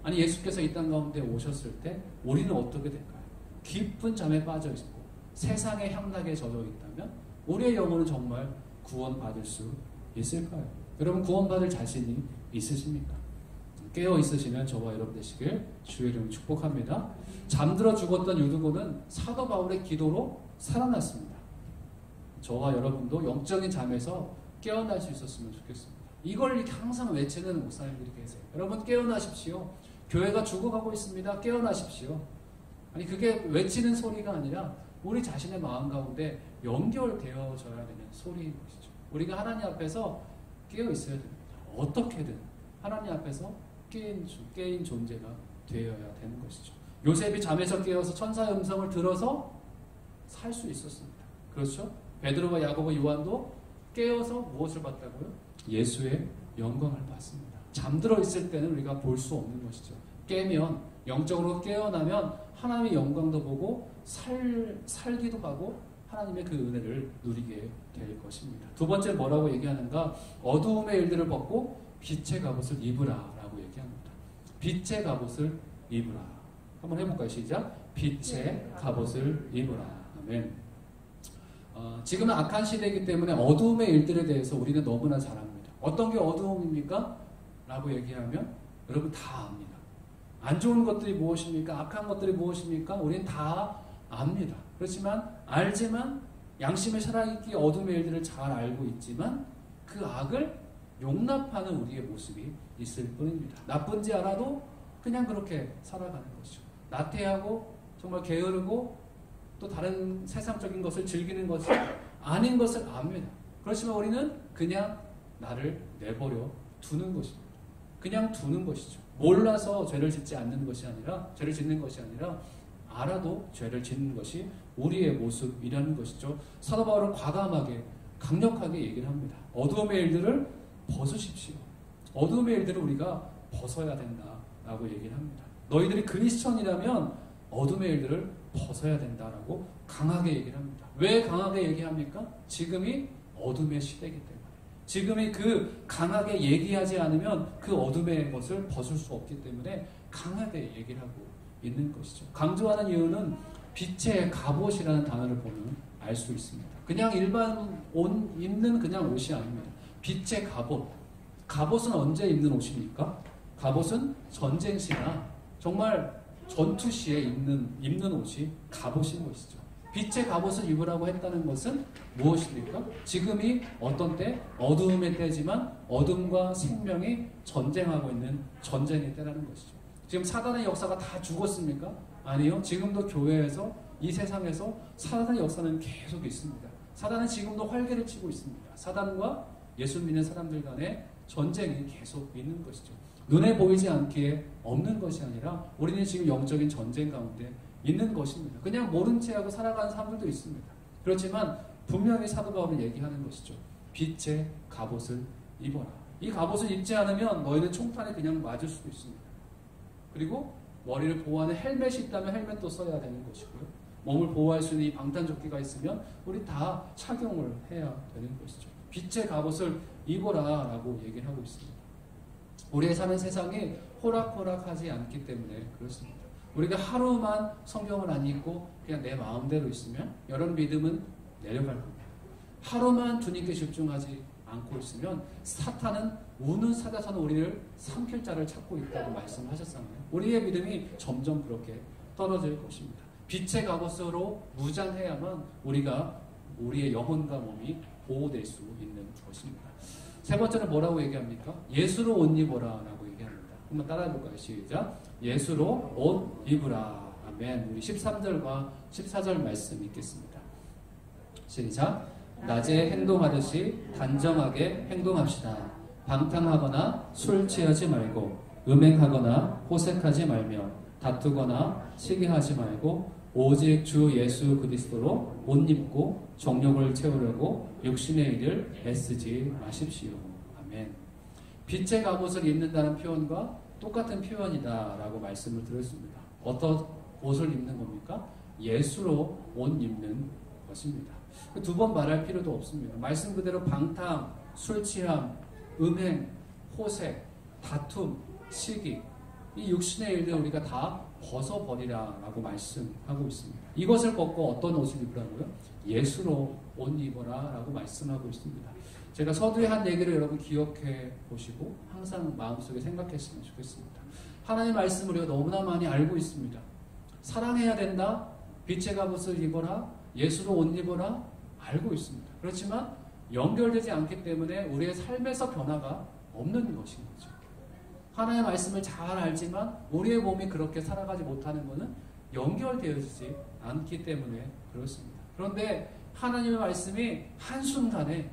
아니 예수께서 이 땅 가운데 오셨을 때 우리는 어떻게 될까요? 깊은 잠에 빠져 있고 세상의 향락에 젖어 있다면 우리의 영혼은 정말 구원받을 수 있을까요? 여러분 구원받을 자신이 있으십니까? 깨어 있으시면 저와 여러분 되시길 주의 이름으로 축복합니다. 잠들어 죽었던 유두고는 사도 바울의 기도로 살아났습니다. 저와 여러분도 영적인 잠에서 깨어날 수 있었으면 좋겠습니다. 이걸 이렇게 항상 외치는 목사님들이 계세요. 여러분 깨어나십시오. 교회가 죽어가고 있습니다. 깨어나십시오. 아니 그게 외치는 소리가 아니라 우리 자신의 마음 가운데 연결되어져야 되는 소리인 것이죠. 우리가 하나님 앞에서 깨어 있어야 됩니다. 어떻게든 하나님 앞에서 깨인 존재가 되어야 되는 것이죠. 요셉이 잠에서 깨어서 천사의 음성을 들어서 살 수 있었습니다. 그렇죠? 베드로와 야고보, 요한도 깨어서 무엇을 봤다고요? 예수의 영광을 봤습니다. 잠들어 있을 때는 우리가 볼 수 없는 것이죠. 깨면, 영적으로 깨어나면 하나님의 영광도 보고 살기도 하고 하나님의 그 은혜를 누리게 될 것입니다. 두 번째 뭐라고 얘기하는가? 어두움의 일들을 벗고 빛의 갑옷을 입으라 라고 얘기합니다. 빛의 갑옷을 입으라. 한번 해볼까요? 시작. 빛의 갑옷을 입으라. 아멘. 지금은 악한 시대이기 때문에 어두움의 일들에 대해서 우리는 너무나 잘 압니다. 어떤 게 어두움입니까? 라고 얘기하면 여러분 다 압니다. 안 좋은 것들이 무엇입니까? 악한 것들이 무엇입니까? 우리는 다 압니다. 그렇지만 알지만 양심의 살아있기 어둠의 일들을 잘 알고 있지만 그 악을 용납하는 우리의 모습이 있을 뿐입니다. 나쁜지 알아도 그냥 그렇게 살아가는 것이죠. 나태하고 정말 게으르고 또 다른 세상적인 것을 즐기는 것이 아닌 것을 압니다. 그렇지만 우리는 그냥 나를 내버려 두는 것입니다. 그냥 두는 것이죠. 몰라서 죄를 짓지 않는 것이 아니라 죄를 짓는 것이 아니라 알아도 죄를 짓는 것이 우리의 모습이라는 것이죠. 사도 바울은 과감하게 강력하게 얘기를 합니다. 어두움의 일들을 벗으십시오. 어두움의 일들을 우리가 벗어야 된다라고 얘기를 합니다. 너희들이 그리스천이라면 어둠의 일들을 벗어야 된다라고 강하게 얘기를 합니다. 왜 강하게 얘기합니까? 지금이 어둠의 시대이기 때문에. 지금이 그 강하게 얘기하지 않으면 그 어둠의 것을 벗을 수 없기 때문에 강하게 얘기를 하고 있는 것이죠. 강조하는 이유는 빛의 갑옷이라는 단어를 보면 알 수 있습니다. 그냥 일반 옷 입는 그냥 옷이 아닙니다. 빛의 갑옷. 갑옷은 언제 입는 옷입니까? 갑옷은 전쟁 시나 정말 전투 시에 입는 옷이 갑옷인 것이죠. 빛의 갑옷을 입으라고 했다는 것은 무엇입니까? 지금이 어떤 때? 어두움의 때지만 어둠과 생명이 전쟁하고 있는 전쟁의 때라는 것이죠. 지금 사단의 역사가 다 죽었습니까? 아니요. 지금도 교회에서 이 세상에서 사단의 역사는 계속 있습니다. 사단은 지금도 활개를 치고 있습니다. 사단과 예수 믿는 사람들 간의 전쟁이 계속 있는 것이죠. 눈에 보이지 않기에 없는 것이 아니라 우리는 지금 영적인 전쟁 가운데 있는 것입니다. 그냥 모른 채 하고 살아가는 사람들도 있습니다. 그렇지만 분명히 사도 바울은 얘기하는 것이죠. 빛의 갑옷을 입어라. 이 갑옷을 입지 않으면 너희는 총탄에 그냥 맞을 수도 있습니다. 그리고 머리를 보호하는 헬멧이 있다면 헬멧도 써야 되는 것이고요. 몸을 보호할 수 있는 이 방탄조끼가 있으면 우리 다 착용을 해야 되는 것이죠. 빛의 갑옷을 입어라라고 얘기를 하고 있습니다. 우리의 사는 세상이 호락호락하지 않기 때문에 그렇습니다. 우리가 하루만 성경을 안 읽고 그냥 내 마음대로 있으면 여러분 믿음은 내려갈 겁니다. 하루만 주님께 집중하지 않고 있으면 사탄은 우는 사자처럼 우리를 삼킬 자를 찾고 있다고 말씀하셨잖아요. 우리의 믿음이 점점 그렇게 떨어질 것입니다. 빛의 갑옷으로 무장해야만 우리가 우리의 영혼과 몸이 보호될 수 있는 것입니다. 세 번째는 뭐라고 얘기합니까? 예수로 옷 입어라 라고 얘기합니다. 한번 따라해볼까요? 시작. 예수로 옷 입으라. 아멘. 우리 13절과 14절 말씀 읽겠습니다. 시작. 낮에 행동하듯이 단정하게 행동합시다. 방탕하거나 술 취하지 말고 음행하거나 호색하지 말며 다투거나 시기하지 말고 오직 주 예수 그리스도로 옷 입고 정욕을 채우려고 육신의 일을 애쓰지 마십시오. 아멘. 빛의 갑옷을 입는다는 표현과 똑같은 표현이다라고 말씀을 드렸습니다. 어떤 옷을 입는 겁니까? 예수로 옷 입는 것입니다. 두 번 말할 필요도 없습니다. 말씀 그대로 방탕, 술 취함, 음행, 호색, 다툼, 시기 이 육신의 일들 우리가 다 벗어버리라라고 말씀하고 있습니다. 이것을 벗고 어떤 옷을 입으라고요? 예수로 옷 입어라라고 말씀하고 있습니다. 제가 서두에 한 얘기를 여러분 기억해 보시고 항상 마음속에 생각했으면 좋겠습니다. 하나님의 말씀을 우리가 너무나 많이 알고 있습니다. 사랑해야 된다. 빛의 갑옷을 입어라. 예수로 옷 입어라. 알고 있습니다. 그렇지만 연결되지 않기 때문에 우리의 삶에서 변화가 없는 것인 거죠. 하나님의 말씀을 잘 알지만 우리의 몸이 그렇게 살아가지 못하는 것은 연결되어지지 않기 때문에 그렇습니다. 그런데 하나님의 말씀이 한순간에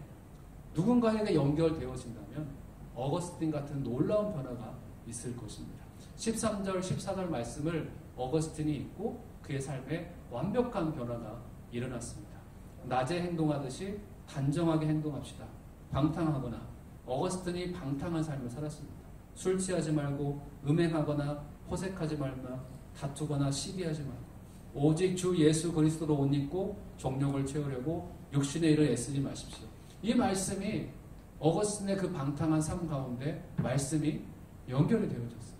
누군가에게 연결되어진다면 어거스틴 같은 놀라운 변화가 있을 것입니다. 13절, 14절 말씀을 어거스틴이 읽고 그의 삶에 완벽한 변화가 일어났습니다. 낮에 행동하듯이 단정하게 행동합시다. 방탕하거나, 어거스틴이 방탕한 삶을 살았습니다. 술 취하지 말고, 음행하거나 호색하지 말며, 다투거나 시기하지 말고, 오직 주 예수 그리스도로 옷 입고 정욕을 채우려고 육신의 일을 애쓰지 마십시오. 이 말씀이 어거스틴의 그 방탕한 삶 가운데 말씀이 연결이 되어졌어요.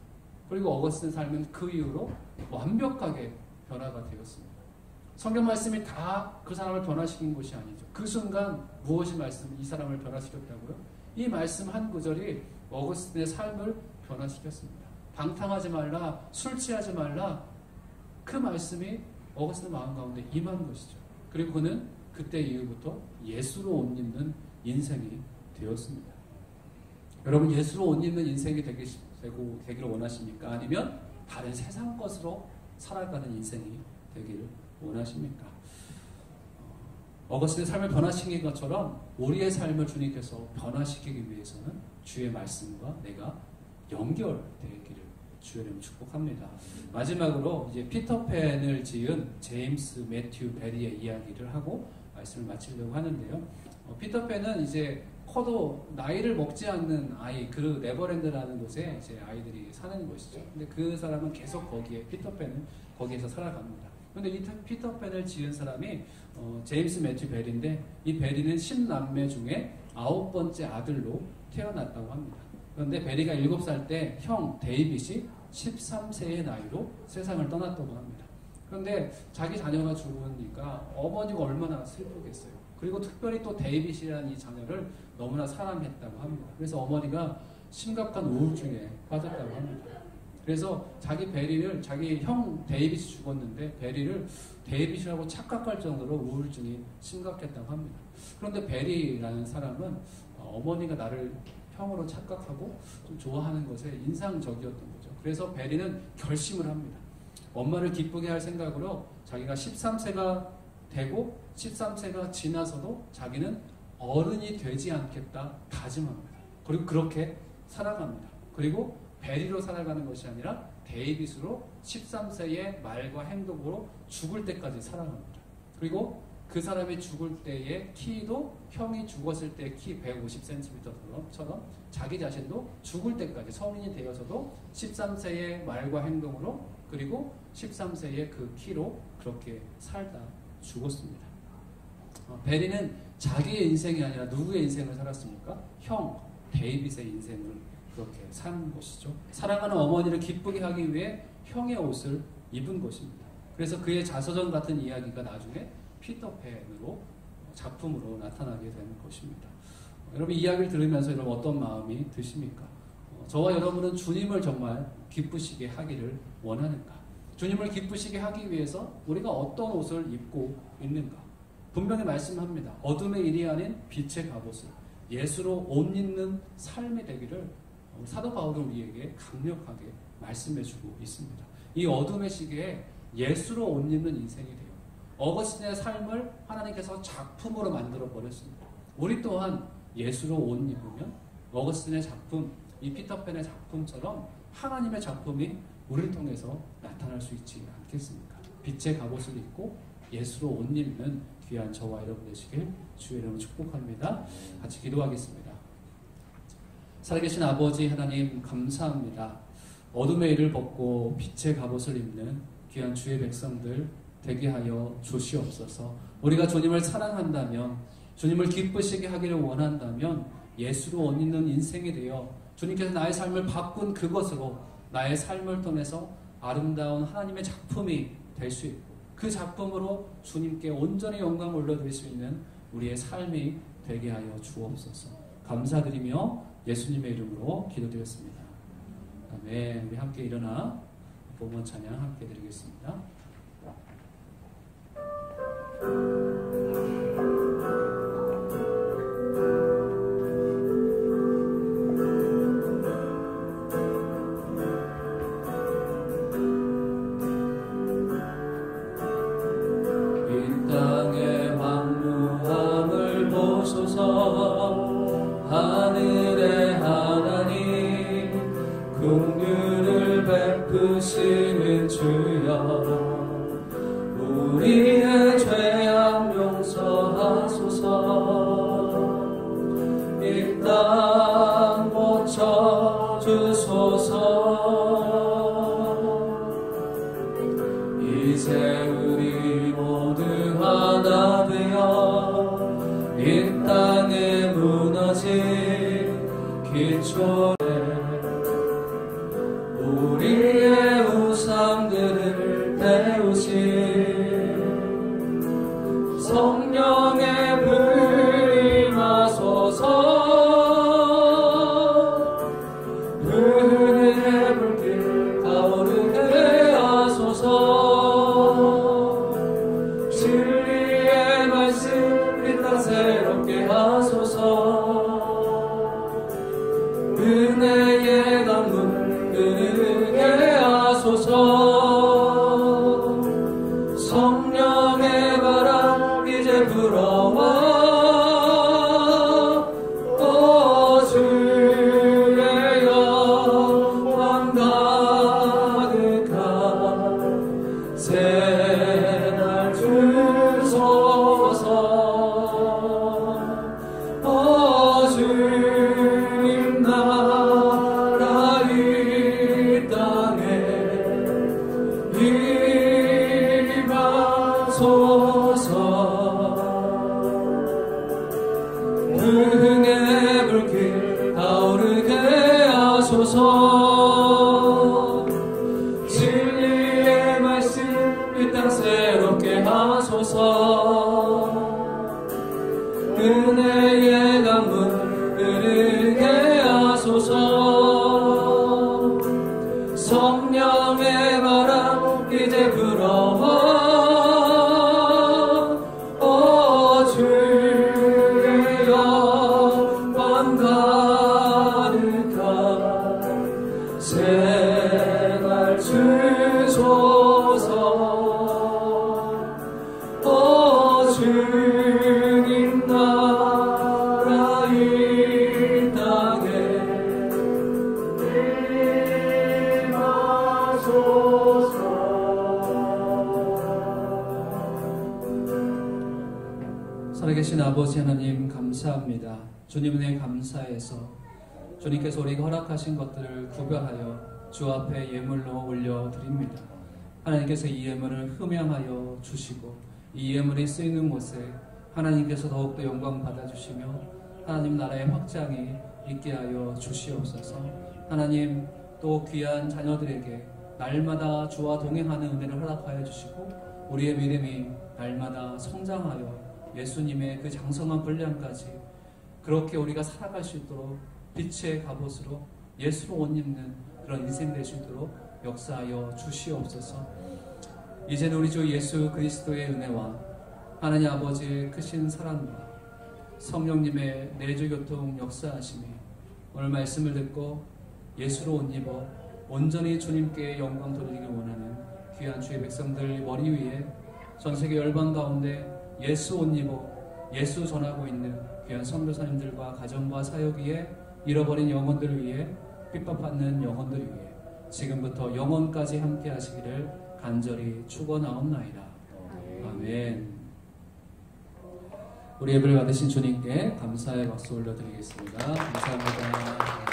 그리고 어거스틴 삶은 그 이후로 완벽하게 변화가 되었습니다. 성경 말씀이 다 그 사람을 변화시킨 것이 아니죠. 그 순간 무엇이 말씀이 이 사람을 변화시켰다고요? 이 말씀 한 구절이 어거스틴의 삶을 변화시켰습니다. 방탕하지 말라, 술 취하지 말라, 그 말씀이 어거스틴 마음 가운데 임한 것이죠. 그리고 그는 그때 이후부터 예수로 옷 입는 인생이 되었습니다. 여러분, 예수로 옷 입는 인생이 되기를 원하십니까? 아니면 다른 세상 것으로 살아가는 인생이 되기를 원하십니까? 어거스틴의 삶을 변화시킨 것처럼 우리의 삶을 주님께서 변화시키기 위해서는 주의 말씀과 내가 연결되기를 주의 이름으로 축복합니다. 마지막으로 이제 피터팬을 지은 제임스 매튜 베리의 이야기를 하고 말씀을 마치려고 하는데요. 피터팬은 이제 커도 나이를 먹지 않는 아이, 그 네버랜드라는 곳에 이제 아이들이 사는 것이죠. 근데 그 사람은 계속 피터팬은 거기에서 살아갑니다. 근데 이 피터팬을 지은 사람이 제임스 매튜 베리인데, 이 베리는 10남매 중에 9번째 아들로 태어났다고 합니다. 그런데 베리가 7살 때 형 데이빗이 13세의 나이로 세상을 떠났다고 합니다. 그런데 자기 자녀가 죽으니까 어머니가 얼마나 슬프겠어요. 그리고 특별히 또 데이빗이라는 이 자녀를 너무나 사랑했다고 합니다. 그래서 어머니가 심각한 우울증에 빠졌다고 합니다. 그래서 자기 형 데이빗이 죽었는데 베리를 데이빗이라고 착각할 정도로 우울증이 심각했다고 합니다. 그런데 베리라는 사람은 어머니가 나를 형으로 착각하고 좀 좋아하는 것에 인상적이었던 거죠. 그래서 베리는 결심을 합니다. 엄마를 기쁘게 할 생각으로 자기가 13세가 되고 13세가 지나서도 자기는 어른이 되지 않겠다 다짐합니다. 그리고 그렇게 살아갑니다. 그리고 베리로 살아가는 것이 아니라 데이빗으로 13세의 말과 행동으로 죽을 때까지 살아갑니다. 그리고 그 사람이 죽을 때의 키도 형이 죽었을 때 키 150cm처럼 자기 자신도 죽을 때까지 성인이 되어서도 13세의 말과 행동으로, 그리고 13세의 그 키로 그렇게 살다 죽었습니다. 베리는 자기의 인생이 아니라 누구의 인생을 살았습니까? 형 데이빗의 인생을 그렇게 산 것이죠. 사랑하는 어머니를 기쁘게 하기 위해 형의 옷을 입은 것입니다. 그래서 그의 자서전 같은 이야기가 나중에 피터팬으로 작품으로 나타나게 되는 것입니다. 여러분, 이 이야기를 들으면서 여러분 어떤 마음이 드십니까? 저와 여러분은 주님을 정말 기쁘시게 하기를 원하는가? 주님을 기쁘시게 하기 위해서 우리가 어떤 옷을 입고 있는가? 분명히 말씀합니다. 어둠의 일이 아닌 빛의 갑옷을, 예수로 옷 입는 삶이 되기를 사도 바울은 우리에게 강력하게 말씀해주고 있습니다. 이 어둠의 시기에 예수로 옷 입는 인생이 돼요. 어거스틴의 삶을 하나님께서 작품으로 만들어 버렸습니다. 우리 또한 예수로 옷 입으면 어거스틴의 작품, 이 피터팬의 작품처럼 하나님의 작품이 우리를 통해서 나타날 수 있지 않겠습니까? 빛의 갑옷을 입고 예수로 옷 입는 귀한 저와 여러분 되시길 주의 이름으로 축복합니다. 같이 기도하겠습니다. 살아계신 아버지 하나님, 감사합니다. 어둠의 일을 벗고 빛의 갑옷을 입는 귀한 주의 백성들 되게 하여 주시옵소서. 우리가 주님을 사랑한다면, 주님을 기쁘시게 하기를 원한다면 예수로 옷 입는 인생이 되어 주님께서 나의 삶을 바꾼 그것으로 나의 삶을 통해서 아름다운 하나님의 작품이 될 수 있고, 그 작품으로 주님께 온전히 영광을 올려드릴 수 있는 우리의 삶이 되게 하여 주옵소서. 감사드리며 예수님의 이름으로 기도드렸습니다. 아멘. 우리 함께 일어나 복원 찬양 함께 드리겠습니다. 이 땅의 황무함을 보소서. 하늘의 하나님, 긍휼을 베푸시는 주여, 우리의 죄악 주소서. 이제 우리 모두 하나 되어 이 땅에 무너진 기초에 우리의 우상들을 태우신 성령의 불 임하소서. 은혜의 불길 타오르게 하소서. 진리의 말씀 이 땅 새롭게 하소서. 은혜의 강물 흐르게 하소서. 성령의 바람 이제 불어와 주의 영광 가득한 새날 주소서. 주님 나라 이 땅에 임하소서. 은혜의 불길 타오르게 하소서. 진리의 말씀 이 땅 새롭게 하소서. 은혜의 강물 흐르게 하소서. 성령의 바람 이제 불어와 주의 영광 가득한 새날 주소서. 주님 나라 이 땅에 임하소서. 살아계신 아버지 하나님 감사합니다. 주님 은혜 감사해서 주님께서 우리가 허락하신 것들을 구별하여 주 앞에 예물로 올려드립니다. 하나님께서 이 예물을 흠양하여 주시고 이 예물이 쓰이는 곳에 하나님께서 더욱더 영광 받아주시며 하나님 나라의 확장이 있게 하여 주시옵소서. 하나님 또 귀한 자녀들에게 날마다 주와 동행하는 은혜를 허락하여 주시고 우리의 믿음이 날마다 성장하여 예수님의 그 장성한 분량까지 그렇게 우리가 살아갈 수 있도록 빛의 갑옷으로 예수로 옷 입는 그런 인생 될 수 있도록 역사하여 주시옵소서. 이제는 우리 주 예수 그리스도의 은혜와 하나님 아버지의 크신 사랑과 성령님의 내주교통 역사하심이 오늘 말씀을 듣고 예수로 옷 입어 온전히 주님께 영광 돌리기 원하는 귀한 주의 백성들 머리 위에 전세계 열방 가운데 예수 옷 입어 예수 전하고 있는 귀한 선교사님들과 가정과 사역 위에 잃어버린 영혼들 위에 핍박받는 영혼들 위에 지금부터 영원까지 함께 하시기를 간절히 축원하옵나이다. 아멘. 우리 예배를 받으신 주님께 감사의 박수 올려드리겠습니다. 감사합니다.